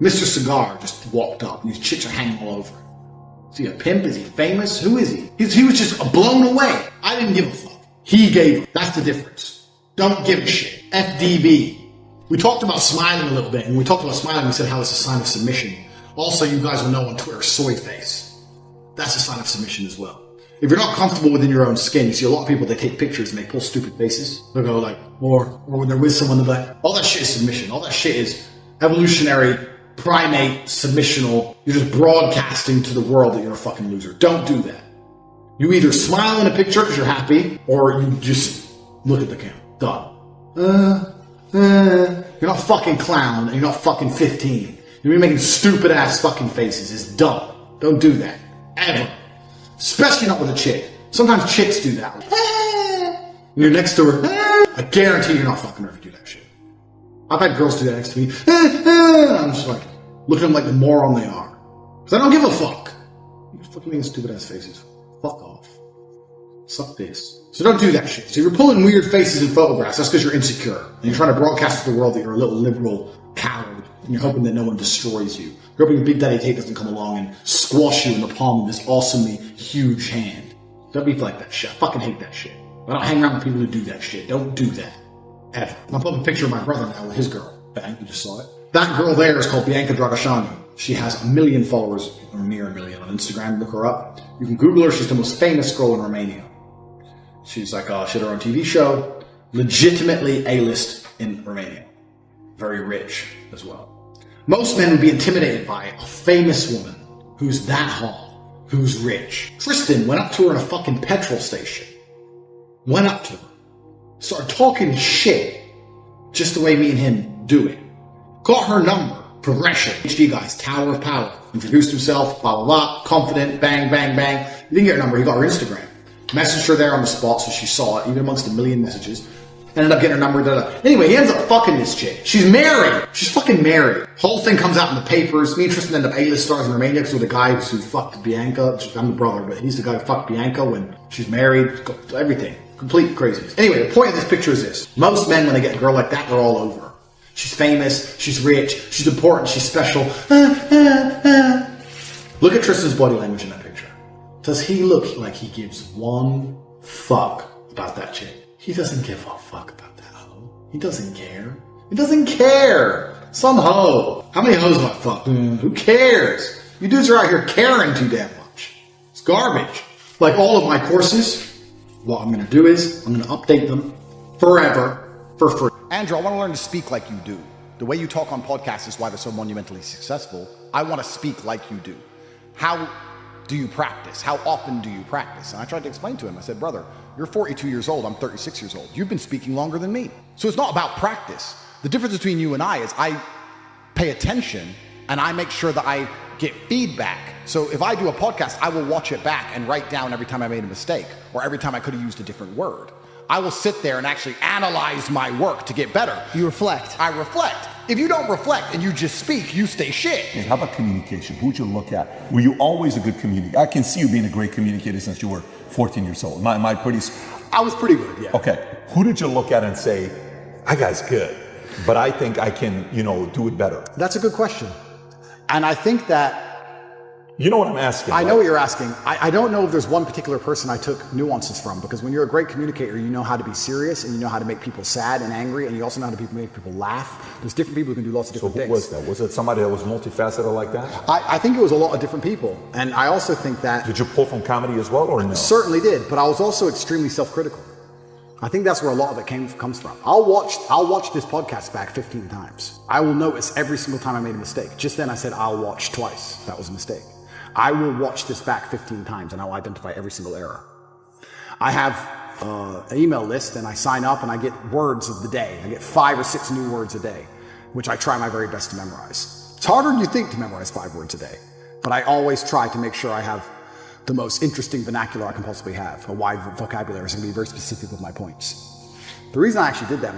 Mr. Cigar just walked up, and these chicks are hanging all over him. Is he a pimp? Is he famous? Who is he? He was just blown away. I didn't give a fuck. He gave. That's the difference. Don't give a shit. FDB. We talked about smiling a little bit, and we talked about smiling, we said how it's a sign of submission. Also, you guys will know on Twitter, soy face. That's a sign of submission as well. If you're not comfortable within your own skin, you see a lot of people, they take pictures and they pull stupid faces. They'll go like, or when they're with someone, they're like, all that shit is submission. All that shit is evolutionary, primate, submissional. You're just broadcasting to the world that you're a fucking loser. Don't do that. You either smile in a picture because you're happy, or you just look at the camera. Done. You're not a fucking clown, and you're not fucking 15. You're making stupid ass fucking faces. It's dumb. Don't do that. Ever. Especially not with a chick. Sometimes chicks do that. And you're next to her. I guarantee you're not fucking her if you do that shit. I've had girls do that next to me. I'm just like, looking at them like the moron they are. Because I don't give a fuck. You're fucking making stupid ass faces. Fuck off. Suck this. So don't do that shit. So if you're pulling weird faces in photographs, that's because you're insecure. And you're trying to broadcast to the world that you're a little liberal coward. And you're hoping that no one destroys you. You're hoping Big Daddy Tate doesn't come along and squash you in the palm of his awesomely huge hand. Don't be like that shit. I fucking hate that shit. I don't hang around with people who do that shit. Don't do that. Ever. I'm putting a picture of my brother now with his girl. Bang, you just saw it. That girl there is called Bianca Dragosani. She has 1 million followers, or near 1 million on Instagram. Look her up. You can Google her. She's the most famous girl in Romania. She's like, she had her own TV show. Legitimately A-list in Romania. Very rich as well. Most men would be intimidated by a famous woman who's that hot, who's rich. Tristan went up to her in a fucking petrol station. Went up to her. Started talking shit. Just the way me and him do it. Got her number. Progression. HD guys. Tower of power. Introduced himself. Blah, blah, blah. Confident. Bang, bang, bang. He didn't get her number. He got her Instagram. Messaged her there on the spot so she saw it, even amongst 1 million messages. Ended up getting her number. Anyway, he ends up fucking this chick. She's married. She's fucking married. Whole thing comes out in the papers. Me and Tristan end up A-list stars in Romania because we're the guy who fucked Bianca. I'm the brother, but he's the guy who fucked Bianca when she's married. Everything. Complete craziness. Anyway, the point of this picture is this. Most men, when they get a girl like that, they're all over her. She's famous. She's rich. She's important. She's special. Look at Tristan's body language in that picture. Does he look like he gives one fuck about that chick? He doesn't give a fuck about that hoe. He doesn't care. He doesn't care. Some hoe. How many hoes have I fucked? Who cares? You dudes are out here caring too damn much. It's garbage. Like all of my courses, what I'm going to do is I'm going to update them forever for free. Andrew, I want to learn to speak like you do. The way you talk on podcasts is why they're so monumentally successful. I want to speak like you do. How do you practice? How often do you practice? And I tried to explain to him. I said, brother, you're 42 years old. I'm 36 years old. You've been speaking longer than me. So it's not about practice. The difference between you and I is I pay attention and I make sure that I get feedback. So if I do a podcast, I will watch it back and write down every time I made a mistake or every time I could have used a different word. I will sit there and actually analyze my work to get better. You reflect. I reflect. If you don't reflect and you just speak, you stay shit. Hey, how about communication? Who'd you look at? Were you always a good communicator? I can see you being a great communicator since you were 14 years old. I was pretty good, yeah. Okay. Who did you look at and say, that guy's good, but I think I can, do it better? That's a good question. And I think that... You know what I'm asking? I know what you're asking. I don't know if there's one particular person I took nuances from, because when you're a great communicator, you know how to be serious and you know how to make people sad and angry, and you also know how to make people laugh. There's different people who can do lots of different things. So who was that? Was it somebody that was multifaceted like that? I think it was a lot of different people. And I also think that... Did you pull from comedy as well, or no? Certainly did, but I was also extremely self-critical. I think that's where a lot of it comes from. I'll watch this podcast back 15 times. I will notice every single time I made a mistake. Just then I said I'll watch twice. That was a mistake. I will watch this back 15 times and I'll identify every single error. I have an email list and I sign up and I get words of the day. I get 5 or 6 new words a day, which I try my very best to memorize. It's harder than you think to memorize 5 words a day, but I always try to make sure I have the most interesting vernacular I can possibly have, a wide vocabulary, so I can be very specific with my points. The reason I actually did that,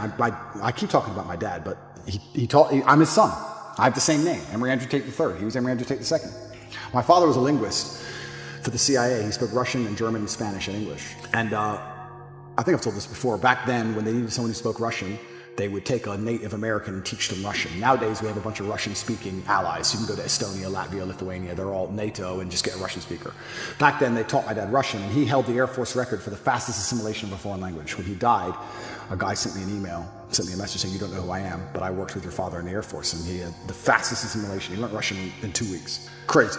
I keep talking about my dad, but I'm his son. I have the same name, Emory Andrew Tate III. He was Emory Andrew Tate II. My father was a linguist for the CIA. He spoke Russian and German and Spanish and English. And I think I've told this before. Back then, when they needed someone who spoke Russian, they would take a Native American and teach them Russian. Nowadays, we have a bunch of Russian-speaking allies. You can go to Estonia, Latvia, Lithuania. They're all NATO and just get a Russian speaker. Back then, they taught my dad Russian, and he held the Air Force record for the fastest assimilation of a foreign language. When he died, a guy sent me an email, sent me a message saying, you don't know who I am, but I worked with your father in the Air Force, and he had the fastest assimilation. He learned Russian in 2 weeks. Crazy.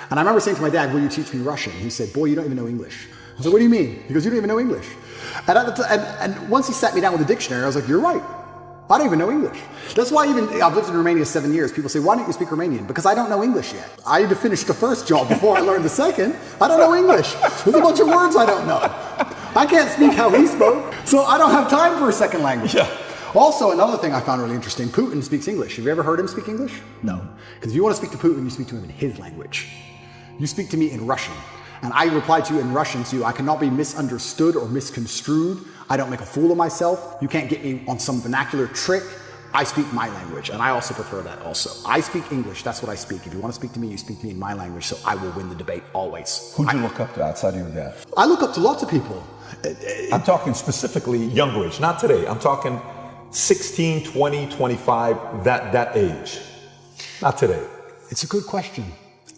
And I remember saying to my dad, will you teach me Russian? He said, boy, you don't even know English. I said, what do you mean? He goes, you don't even know English. And, and once he sat me down with a dictionary, I was like, you're right. I don't even know English. That's why I've lived in Romania 7 years. People say, why don't you speak Romanian? Because I don't know English yet. I had to finish the first job before I learned the second. I don't know English. There's a bunch of words I don't know. I can't speak how he spoke, so I don't have time for a second language. Yeah. Also, another thing I found really interesting, Putin speaks English. Have you ever heard him speak English? No. Because if you want to speak to Putin, you speak to him in his language. You speak to me in Russian. And I reply to you in Russian to you. I cannot be misunderstood or misconstrued. I don't make a fool of myself. You can't get me on some vernacular trick. I speak my language, and I also prefer that also. I speak English, that's what I speak. If you want to speak to me, you speak to me in my language, so I will win the debate always. Who'd you look up to outside of your dad? I look up to lots of people. I'm talking specifically younger age, not today. I'm talking 16, 20, 25, that age. Not today. It's a good question.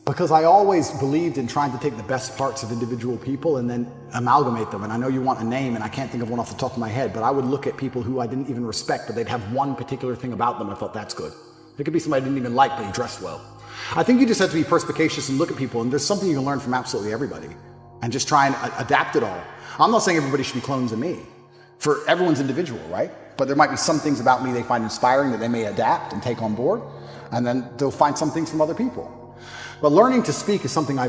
Because I always believed in trying to take the best parts of individual people and then amalgamate them. And I know you want a name, and I can't think of one off the top of my head, but I would look at people who I didn't even respect, but they'd have one particular thing about them. I thought, that's good. It could be somebody I didn't even like, but he dressed well. I think you just have to be perspicacious and look at people, and there's something you can learn from absolutely everybody, and just try and adapt it all. I'm not saying everybody should be clones of me. For everyone's individual, right? But there might be some things about me they find inspiring that they may adapt and take on board, and then they'll find some things from other people. But learning to speak is something I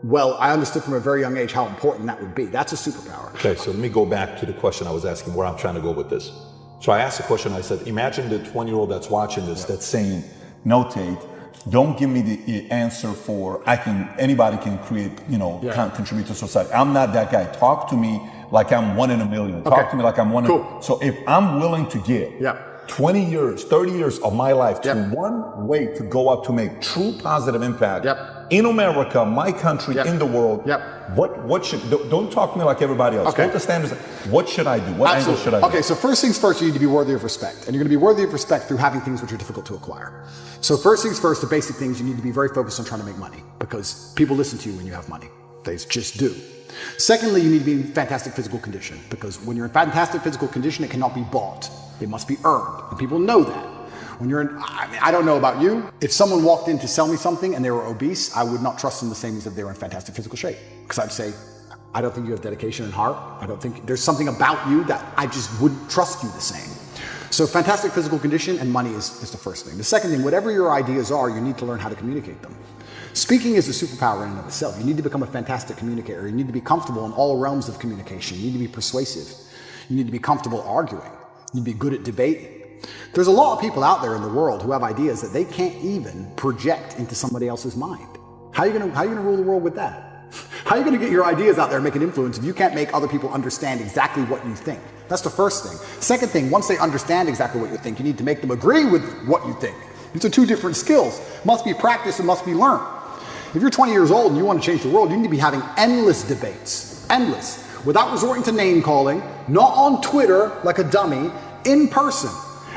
understood from a very young age how important that would be. That's a superpower. Okay, so let me go back to the question I was asking, where I'm trying to go with this. So I asked the question, I said, imagine the 20-year-old that's watching this, that's saying, no, Tate, don't give me the answer for anybody can create, contribute to society. I'm not that guy. Talk to me like I'm 1 in a million. Talk to me like I'm one in. So if I'm willing to give 20 years, 30 years of my life to one way to go up to make true positive impact in America, my country, in the world, what should, don't talk to me like everybody else. What the standards, what should I do? What angle should I do? Okay, so first things first, you need to be worthy of respect. And you're going to be worthy of respect through having things which are difficult to acquire. So first things first, the basic things, you need to be very focused on trying to make money, because people listen to you when you have money. They just do. Secondly, you need to be in fantastic physical condition, because when you're in fantastic physical condition, it cannot be bought. It must be earned, and people know that. When you're in, I don't know about you, if someone walked in to sell me something and they were obese, I would not trust them the same as if they were in fantastic physical shape. Because I'd say, I don't think you have dedication and heart. I don't think there's something about you that I just wouldn't trust you the same. So fantastic physical condition and money is the first thing. The second thing, whatever your ideas are, you need to learn how to communicate them. Speaking is a superpower in and of itself. You need to become a fantastic communicator. You need to be comfortable in all realms of communication. You need to be persuasive. You need to be comfortable arguing. You need to be good at debating. There's a lot of people out there in the world who have ideas that they can't even project into somebody else's mind. How are you gonna rule the world with that? How are you gonna get your ideas out there and make an influence if you can't make other people understand exactly what you think? That's the first thing. Second thing, once they understand exactly what you think, you need to make them agree with what you think. These are two different skills. Must be practiced and must be learned. If you're 20 years old and you want to change the world, you need to be having endless debates. Endless. Without resorting to name calling, not on Twitter like a dummy, in person.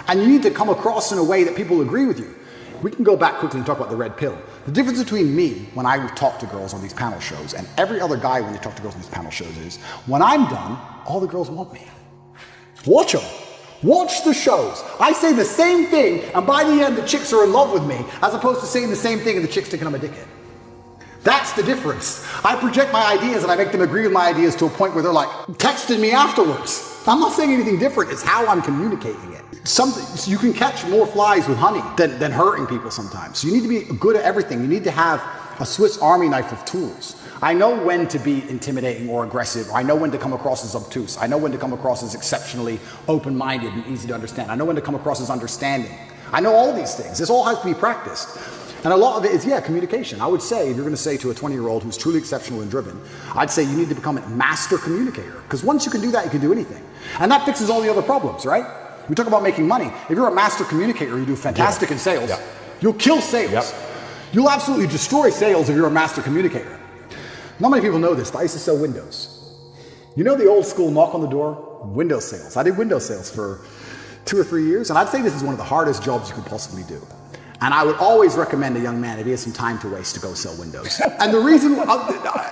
And you need to come across in a way that people agree with you. We can go back quickly and talk about the red pill. The difference between me when I talk to girls on these panel shows and every other guy when they talk to girls on these panel shows is, when I'm done, all the girls want me. Watch them. Watch the shows. I say the same thing, and by the end, the chicks are in love with me, as opposed to saying the same thing and the chicks thinking I'm a dickhead. That's the difference. I project my ideas and I make them agree with my ideas to a point where they're like texting me afterwards. I'm not saying anything different. It's how I'm communicating it. You can catch more flies with honey than hurting people sometimes. So you need to be good at everything. You need to have a Swiss Army knife of tools. I know when to be intimidating or aggressive. I know when to come across as obtuse. I know when to come across as exceptionally open-minded and easy to understand. I know when to come across as understanding. I know all these things. This all has to be practiced. And a lot of it is, communication. I would say, if you're going to say to a 20-year-old who's truly exceptional and driven, I'd say you need to become a master communicator. Because once you can do that, you can do anything. And that fixes all the other problems, right? We talk about making money. If you're a master communicator, you do fantastic in sales. You'll kill sales. You'll absolutely destroy sales if you're a master communicator. Not many people know this, but I used to sell windows. You know the old school knock on the door? Window sales. I did window sales for 2 or 3 years, and I'd say this is one of the hardest jobs you could possibly do. And I would always recommend a young man, if he has some time to waste, to go sell windows. And the reason,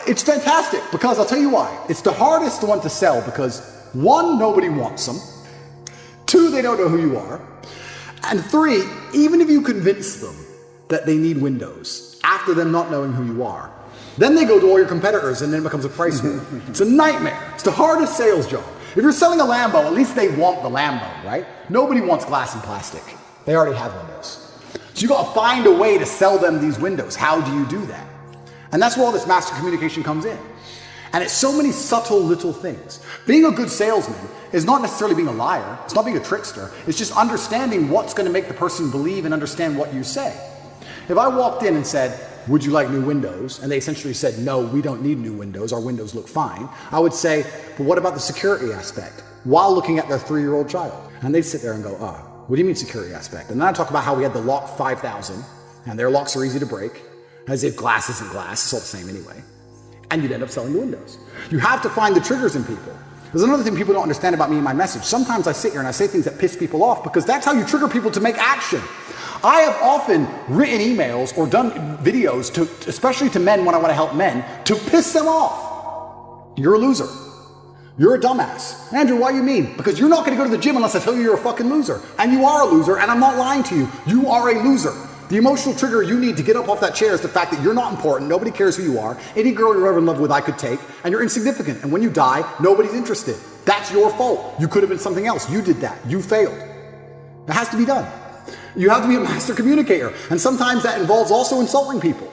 it's fantastic, because I'll tell you why. It's the hardest one to sell because 1, nobody wants them. 2, they don't know who you are. And 3, even if you convince them that they need windows, after them not knowing who you are, then they go to all your competitors and then it becomes a price war. It's a nightmare. It's the hardest sales job. If you're selling a Lambo, at least they want the Lambo, right? Nobody wants glass and plastic. They already have windows. So you got to find a way to sell them these windows. How do you do that? And that's where all this master communication comes in. And it's so many subtle little things. Being a good salesman is not necessarily being a liar. It's not being a trickster. It's just understanding what's going to make the person believe and understand what you say. If I walked in and said, would you like new windows? And they essentially said, no, we don't need new windows. Our windows look fine. I would say, but what about the security aspect? While looking at their 3-year-old child. And they'd sit there and go, what do you mean security aspect? And then I talk about how we had the lock 5000 and their locks are easy to break, as if glass isn't glass, it's all the same anyway. And you'd end up selling the windows. You have to find the triggers in people. There's another thing people don't understand about me and my message. Sometimes I sit here and I say things that piss people off because that's how you trigger people to make action. I have often written emails or done videos, especially to men when I want to help men, to piss them off. You're a loser. You're a dumbass. Andrew, why do you mean? Because you're not going to go to the gym unless I tell you you're a fucking loser. And you are a loser, and I'm not lying to you. You are a loser. The emotional trigger you need to get up off that chair is the fact that you're not important, nobody cares who you are, any girl you're ever in love with I could take, and you're insignificant. And when you die, nobody's interested. That's your fault. You could have been something else. You did that. You failed. It has to be done. You have to be a master communicator. And sometimes that involves also insulting people.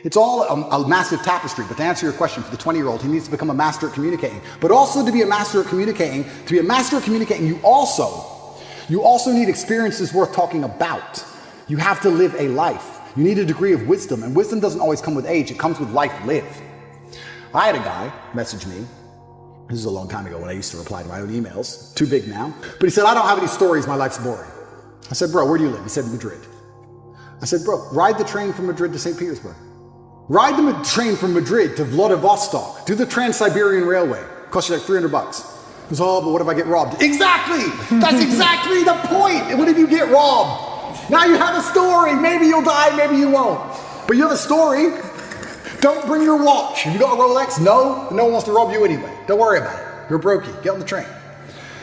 It's all a massive tapestry. But to answer your question, for the 20-year-old, he needs to become a master at communicating. But also to be a master at communicating, you also need experiences worth talking about. You have to live a life. You need a degree of wisdom. And wisdom doesn't always come with age. It comes with life lived. I had a guy message me. This is a long time ago when I used to reply to my own emails. Too big now. But he said, I don't have any stories. My life's boring. I said, bro, where do you live? He said, Madrid. I said, bro, ride the train from Madrid to St. Petersburg. Ride the train from Madrid to Vladivostok. Do the Trans-Siberian Railway. Cost you like $300. He goes, oh, but what if I get robbed? Exactly! That's exactly the point! What if you get robbed? Now you have a story. Maybe you'll die, maybe you won't. But you have a story. Don't bring your watch. Have you got a Rolex? No. No one wants to rob you anyway. Don't worry about it. You're a brokey. Get on the train.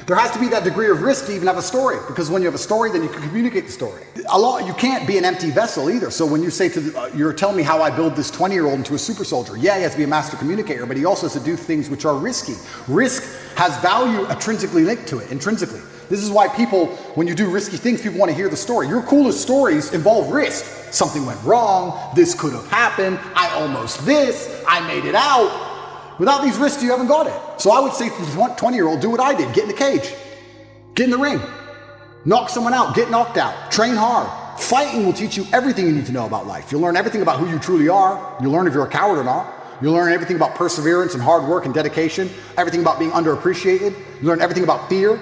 There has to be that degree of risk to even have a story, because when you have a story, then you can communicate the story. You can't be an empty vessel either. So when you say you're telling me how I build this 20-year-old into a super soldier, yeah, he has to be a master communicator, but he also has to do things which are risky. Risk has value intrinsically linked to it, intrinsically. This is why people, when you do risky things, people want to hear the story. Your coolest stories involve risk. Something went wrong, this could have happened, I almost this, I made it out. Without these risks, you haven't got it. So I would say to the 20-year-old, do what I did. Get in the cage. Get in the ring. Knock someone out, get knocked out, train hard. Fighting will teach you everything you need to know about life. You'll learn everything about who you truly are. You'll learn if you're a coward or not. You'll learn everything about perseverance and hard work and dedication, everything about being underappreciated. You learn everything about fear.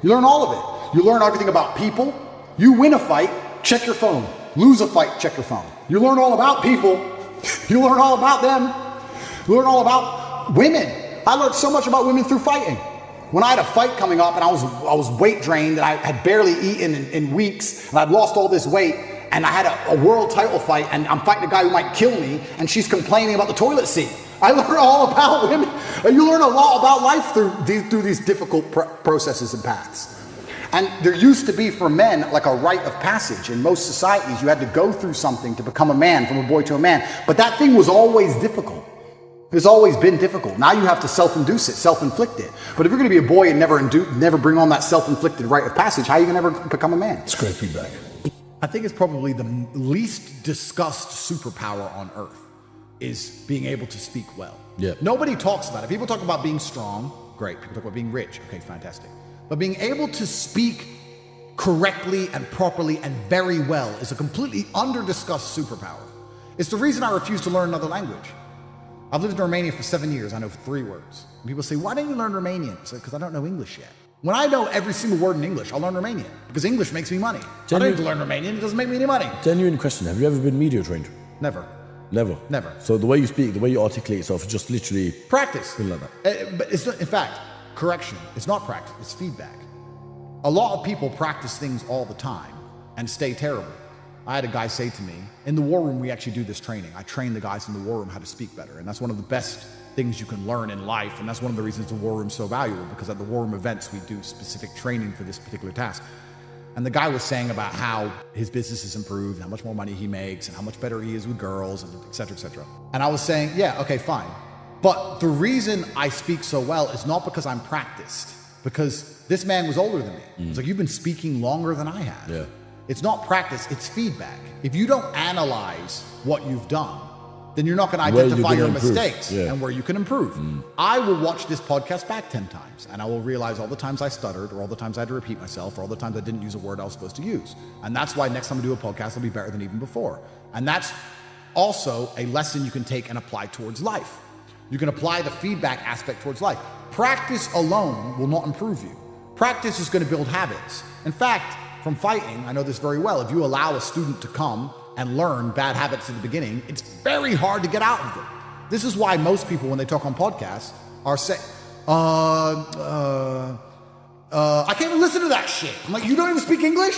You learn all of it. You learn everything about people. You win a fight, check your phone. Lose a fight, check your phone. You learn all about people. You learn all about them. You learn all about women. I learned so much about women through fighting. When I had a fight coming up and I was weight drained and I had barely eaten in weeks and I'd lost all this weight and I had a world title fight and I'm fighting a guy who might kill me and she's complaining about the toilet seat. I learned all about women. You learn a lot about life through these difficult processes and paths. And there used to be for men like a rite of passage. In most societies, you had to go through something to become a man, from a boy to a man. But that thing was always difficult. It's always been difficult. Now you have to self-induce it, self-inflict it. But if you're going to be a boy and never bring on that self-inflicted rite of passage, how are you going to ever become a man? It's great feedback. I think it's probably the least discussed superpower on earth is being able to speak well. Yeah. Nobody talks about it. People talk about being strong. Great. People talk about being rich. Okay, fantastic. But being able to speak correctly and properly and very well is a completely under-discussed superpower. It's the reason I refuse to learn another language. I've lived in Romania for 7 years. I know 3 words. And people say, why didn't you learn Romanian? I say, because I don't know English yet. When I know every single word in English, I'll learn Romanian because English makes me money. I don't need to learn Romanian. It doesn't make me any money. Genuine question. Have you ever been media trained? Never. Never? Never. So the way you speak, the way you articulate yourself, just literally... Practice. Like that. But it's not, in fact, correction. It's not practice. It's feedback. A lot of people practice things all the time and stay terrible. I had a guy say to me, in the war room, we actually do this training. I train the guys in the war room how to speak better. And that's one of the best things you can learn in life. And that's one of the reasons the war room is so valuable, because at the war room events, we do specific training for this particular task. And the guy was saying about how his business has improved, how much more money he makes, and how much better he is with girls, and et cetera, et cetera. And I was saying, yeah, okay, fine. But the reason I speak so well is not because I'm practiced, because this man was older than me. It's like, you've been speaking longer than I have. Yeah. It's not practice, it's feedback. If you don't analyze what you've done, then you're not going to identify your mistakes and where you can improve. I will watch this podcast back 10 times and I will realize all the times I stuttered, or all the times I had to repeat myself, or all the times I didn't use a word I was supposed to use. And that's why next time I do a podcast, it'll be better than even before. And that's also a lesson you can take and apply towards life. You can apply the feedback aspect towards life. Practice alone will not improve you. Practice is going to build habits. In fact, from fighting, I know this very well. If you allow a student to come and learn bad habits at the beginning, it's very hard to get out of them. This is why most people, when they talk on podcasts, are saying, I can't even listen to that shit. I'm like, you don't even speak English?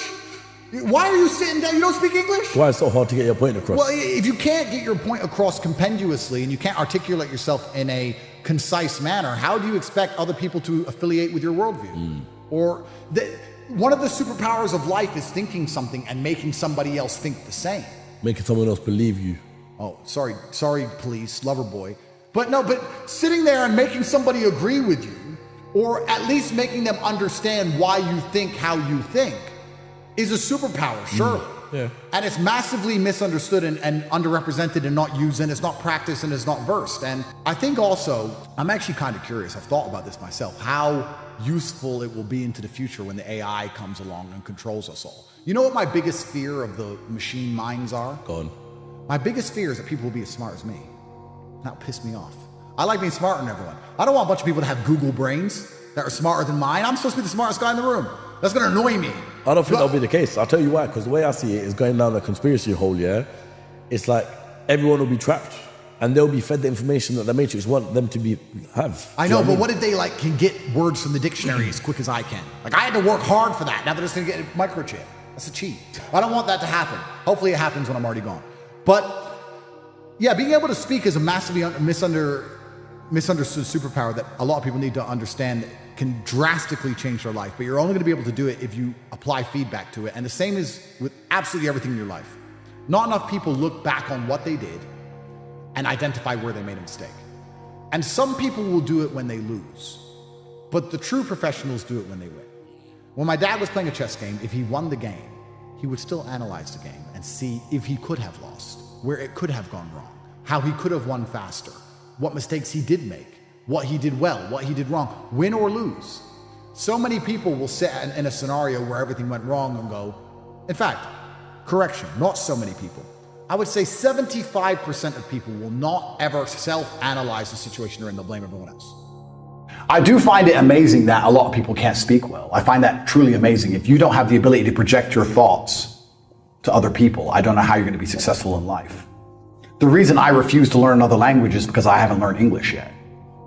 Why are you sitting down? You don't speak English? Why it's so hard to get your point across? Well, if you can't get your point across compendiously and you can't articulate yourself in a concise manner, how do you expect other people to affiliate with your worldview? Or one of the superpowers of life is thinking something and making somebody else think the same. Making someone else believe you. Oh, sorry, police, lover boy. But sitting there and making somebody agree with you, or at least making them understand why you think how you think, is a superpower, surely. Yeah. And it's massively misunderstood and underrepresented and not used, and it's not practiced and it's not versed. And I think also, I'm actually kind of curious, I've thought about this myself, how useful it will be into the future when the AI comes along and controls us all. You know what my biggest fear of the machine minds are? Go on. My biggest fear is that people will be as smart as me. That'll piss me off. I like being smarter than everyone. I don't want a bunch of people to have Google brains that are smarter than mine. I'm supposed to be the smartest guy in the room. That's going to annoy me. I don't think that'll be the case. I'll tell you why, because the way I see it is going down the conspiracy hole, yeah? It's like everyone will be trapped and they'll be fed the information that the Matrix want them to have. I know, but what if they can get words from the dictionary as quick as I can? I had to work hard for that. Now they're just going to get a microchip. That's a cheat. I don't want that to happen. Hopefully it happens when I'm already gone. But yeah, being able to speak is a massively misunderstood superpower that a lot of people need to understand can drastically change their life. But you're only going to be able to do it if you apply feedback to it. And the same is with absolutely everything in your life. Not enough people look back on what they did and identify where they made a mistake. And some people will do it when they lose. But the true professionals do it when they win. When my dad was playing a chess game, if he won the game, he would still analyze the game and see if he could have lost, where it could have gone wrong, how he could have won faster, what mistakes he did make, what he did well, what he did wrong, win or lose. So many people will sit in a scenario where everything went wrong and go, in fact, correction, not so many people. I would say 75% of people will not ever self-analyze the situation they're in, they'll blame everyone else. I do find it amazing that a lot of people can't speak well. I find that truly amazing. If you don't have the ability to project your thoughts to other people, I don't know how you're going to be successful in life. The reason I refuse to learn another language is because I haven't learned English yet.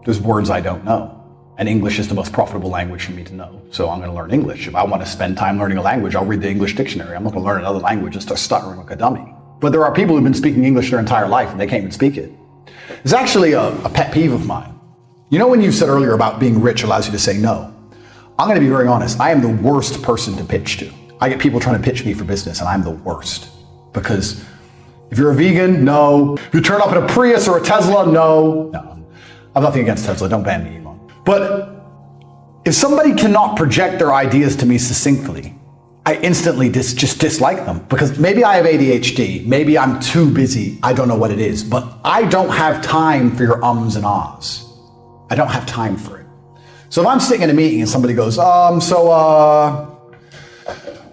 There's words I don't know. And English is the most profitable language for me to know. So I'm going to learn English. If I want to spend time learning a language, I'll read the English dictionary. I'm not going to learn another language and start stuttering like a dummy. But there are people who've been speaking English their entire life and they can't even speak it. It's actually a pet peeve of mine. You know when you said earlier about being rich allows you to say no? I'm going to be very honest. I am the worst person to pitch to. I get people trying to pitch me for business and I'm the worst. Because if you're a vegan, no. If you turn up in a Prius or a Tesla, no. No. I'm nothing against Tesla. Don't ban me, Elon. But if somebody cannot project their ideas to me succinctly, I instantly just dislike them. Because maybe I have ADHD. Maybe I'm too busy. I don't know what it is. But I don't have time for your ums and ahs. I don't have time for it. So if I'm sitting in a meeting and somebody goes, we're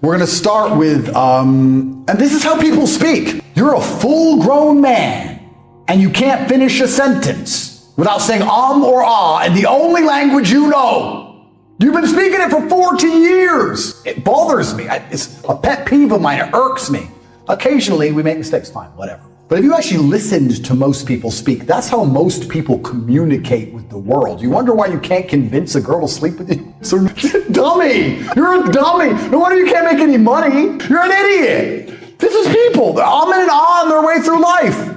going to start with, and this is how people speak. You're a full-grown man and you can't finish a sentence without saying or ah in the only language you know. You've been speaking it for 40 years. It bothers me. It's a pet peeve of mine. It irks me. Occasionally we make mistakes, fine, whatever. But if you actually listened to most people speak, that's how most people communicate with the world. You wonder why you can't convince a girl to sleep with you? So, dummy! You're a dummy! No wonder you can't make any money! You're an idiot! This is people. They're in and on their way through life.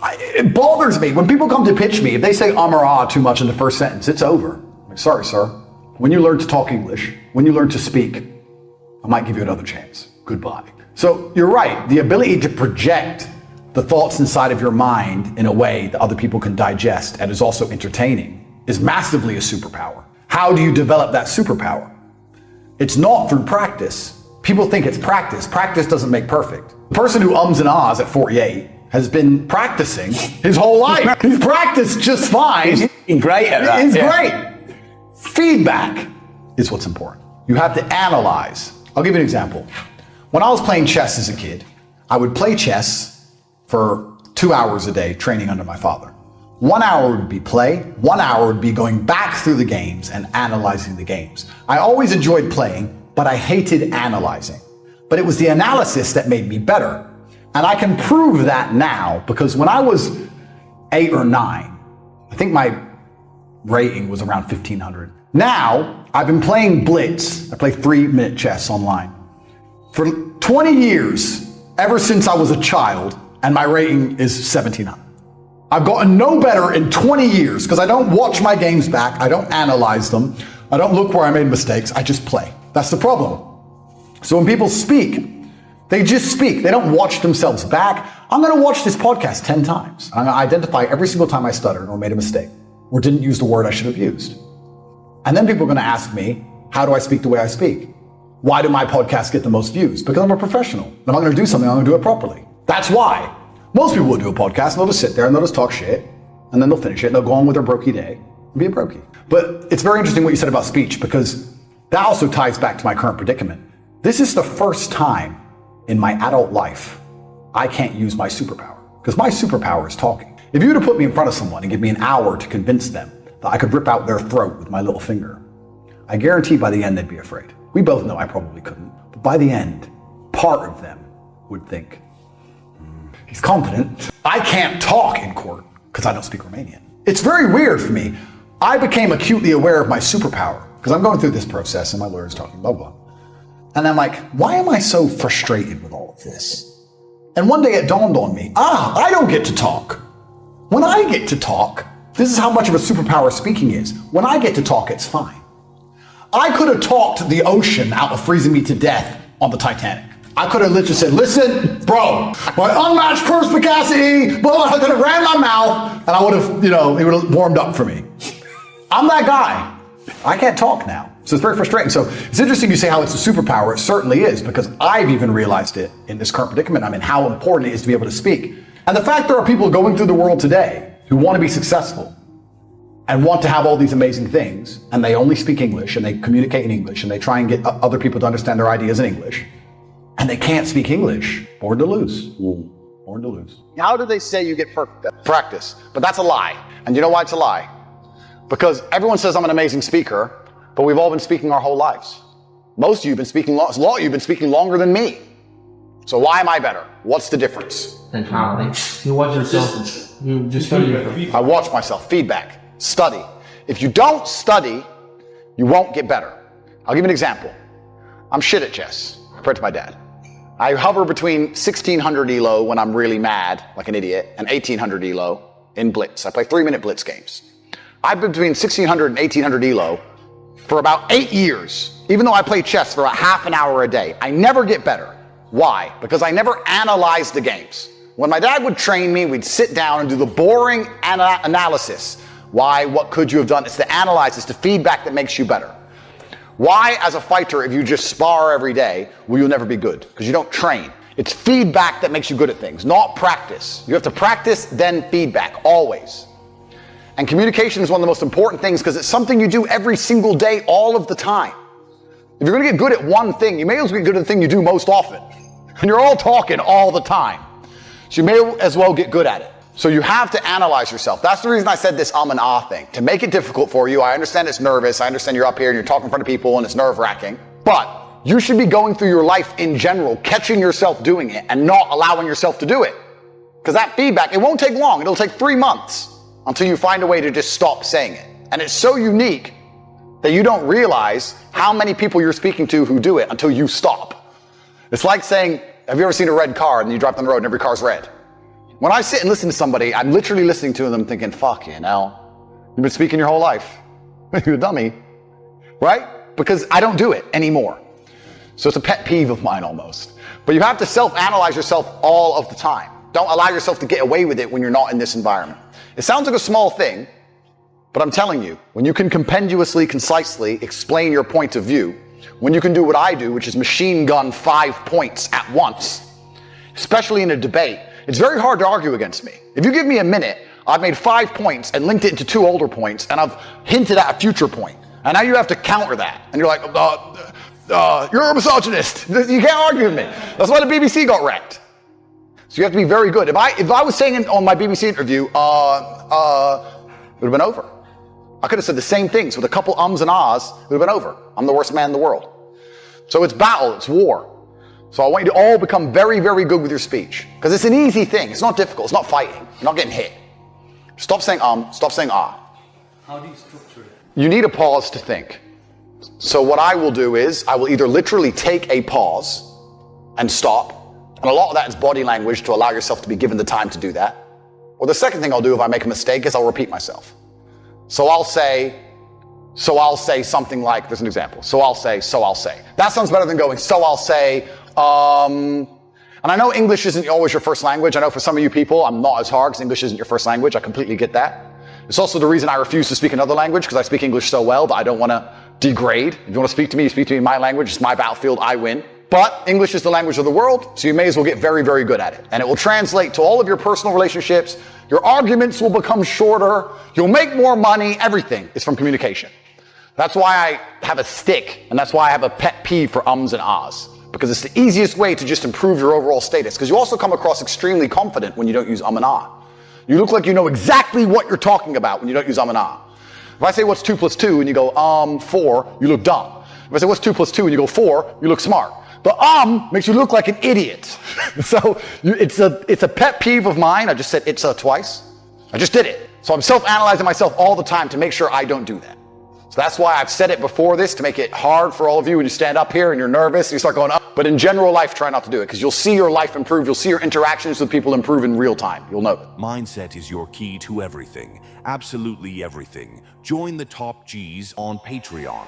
It bothers me. When people come to pitch me, if they say or ah too much in the first sentence, it's over. I'm like, sorry, sir. When you learn to talk English, when you learn to speak, I might give you another chance. Goodbye. So you're right. The ability to project the thoughts inside of your mind in a way that other people can digest and is also entertaining is massively a superpower. How do you develop that superpower? It's not through practice. People think it's practice. Practice doesn't make perfect. The person who ums and ahs at 48 has been practicing his whole life. He's practiced just fine. He's great at that. He's great. Feedback is what's important. You have to analyze. I'll give you an example. When I was playing chess as a kid, I would play chess for 2 hours a day training under my father. 1 hour would be play, 1 hour would be going back through the games and analyzing the games. I always enjoyed playing, but I hated analyzing. But it was the analysis that made me better. And I can prove that now because when I was 8 or 9, I think my rating was around 1500. Now, I've been playing Blitz. I play 3-minute chess online for 20 years, ever since I was a child. And my rating is 1700. I've gotten no better in 20 years because I don't watch my games back. I don't analyze them. I don't look where I made mistakes. I just play. That's the problem. So when people speak, they just speak. They don't watch themselves back. I'm going to watch this podcast 10 times. I'm going to identify every single time I stuttered or made a mistake or didn't use the word I should have used. And then people are going to ask me, how do I speak the way I speak? Why do my podcasts get the most views? Because I'm a professional. If I'm going to do something, I'm going to do it properly. That's why. Most people will do a podcast and they'll just sit there and they'll just talk shit and then they'll finish it and they'll go on with their brokey day and be a brokey. But it's very interesting what you said about speech because that also ties back to my current predicament. This is the first time in my adult life I can't use my superpower because my superpower is talking. If you were to put me in front of someone and give me an hour to convince them that I could rip out their throat with my little finger, I guarantee by the end they'd be afraid. We both know I probably couldn't, but by the end, part of them would think, he's confident. I can't talk in court because I don't speak Romanian. It's very weird for me. I became acutely aware of my superpower because I'm going through this process and my lawyer's talking blah, blah. And I'm like, why am I so frustrated with all of this? And one day it dawned on me, I don't get to talk. When I get to talk, this is how much of a superpower speaking is. When I get to talk, it's fine. I could have talked the ocean out of freezing me to death on the Titanic. I could have literally said, listen, bro, my unmatched perspicacity, blah, I could have ran my mouth and I would have, it would have warmed up for me. I'm that guy. I can't talk now. So it's very frustrating. So it's interesting you say how it's a superpower. It certainly is because I've even realized it in this current predicament I'm in, how important it is to be able to speak. And the fact there are people going through the world today who want to be successful and want to have all these amazing things, and they only speak English, and they communicate in English, and they try and get other people to understand their ideas in English, and they can't speak English. Born to lose. Born to lose. How do they say you get perfect? Practice. But that's a lie. And you know why it's a lie? Because everyone says I'm an amazing speaker, but we've all been speaking our whole lives. Most of you have been speaking, a lot of you have been speaking longer than me. So why am I better? What's the difference? You watch yourself. You just study. I watch myself. Feedback. Study. If you don't study, you won't get better. I'll give you an example. I'm shit at chess, compared to my dad. I hover between 1600 ELO when I'm really mad, like an idiot, and 1800 ELO in blitz. I play 3-minute blitz games. I've been between 1600 and 1800 ELO for about 8 years, even though I play chess for about half an hour a day. I never get better. Why? Because I never analyze the games. When my dad would train me, we'd sit down and do the boring analysis. Why? What could you have done? It's the analyze, it's the feedback that makes you better. Why, as a fighter, if you just spar every day, will you never be good? Because you don't train. It's feedback that makes you good at things, not practice. You have to practice, then feedback, always. And communication is one of the most important things because it's something you do every single day, all of the time. If you're going to get good at one thing, you may as well get good at the thing you do most often. And you're all talking all the time. So you may as well get good at it. So you have to analyze yourself. That's the reason I said this and ah thing. To make it difficult for you, I understand it's nervous. I understand you're up here and you're talking in front of people and it's nerve-wracking. But you should be going through your life in general, catching yourself doing it and not allowing yourself to do it. Because that feedback, it won't take long. It'll take 3 months until you find a way to just stop saying it. And it's so unique that you don't realize how many people you're speaking to who do it until you stop. It's like saying, have you ever seen a red car and you drive down the road and every car's red? When I sit and listen to somebody, I'm literally listening to them thinking, fuck you know, you've been speaking your whole life. You're a dummy, right? Because I don't do it anymore. So it's a pet peeve of mine almost. But you have to self-analyze yourself all of the time. Don't allow yourself to get away with it when you're not in this environment. It sounds like a small thing, but I'm telling you, when you can compendiously, concisely explain your point of view, when you can do what I do, which is machine gun 5 points at once, especially in a debate, it's very hard to argue against me. If you give me a minute, I've made 5 points and linked it into 2 older points, and I've hinted at a future point. And now you have to counter that. And you're like, you're a misogynist. You can't argue with me. That's why the BBC got wrecked. So you have to be very good. If I was saying on my BBC interview, it would have been over. I could have said the same things with a couple ums and ahs, it would have been over. I'm the worst man in the world. So it's battle, it's war. So I want you to all become very, very good with your speech. Because it's an easy thing. It's not difficult. It's not fighting. You're not getting hit. Stop saying stop saying ah. How do you structure it? You need a pause to think. So what I will do is I will either literally take a pause and stop. And a lot of that is body language to allow yourself to be given the time to do that. Or the second thing I'll do if I make a mistake is I'll repeat myself. So I'll say something like, there's an example. So I'll say. That sounds better than going, so I'll say, and I know English isn't always your first language. I know for some of you people, I'm not as hard because English isn't your first language. I completely get that. It's also the reason I refuse to speak another language because I speak English so well that I don't want to degrade. If you want to speak to me, you speak to me in my language. It's my battlefield. I win. But English is the language of the world, so you may as well get very, very good at it. And it will translate to all of your personal relationships. Your arguments will become shorter. You'll make more money. Everything is from communication. That's why I have a stick, and that's why I have a pet peeve for ums and ahs. Because it's the easiest way to just improve your overall status. Because you also come across extremely confident when you don't use and ah. You look like you know exactly what you're talking about when you don't use and ah. If I say what's 2 plus 2 and you go 4, you look dumb. If I say what's 2 plus 2 and you go 4, you look smart. The makes you look like an idiot. So it's a pet peeve of mine. I just said it's twice. I just did it. So I'm self-analyzing myself all the time to make sure I don't do that. So that's why I've said it before this, to make it hard for all of you when you stand up here and you're nervous and you start going up. But in general life, try not to do it because you'll see your life improve. You'll see your interactions with people improve in real time. You'll know it. Mindset is your key to everything. Absolutely everything. Join the top G's on Patreon.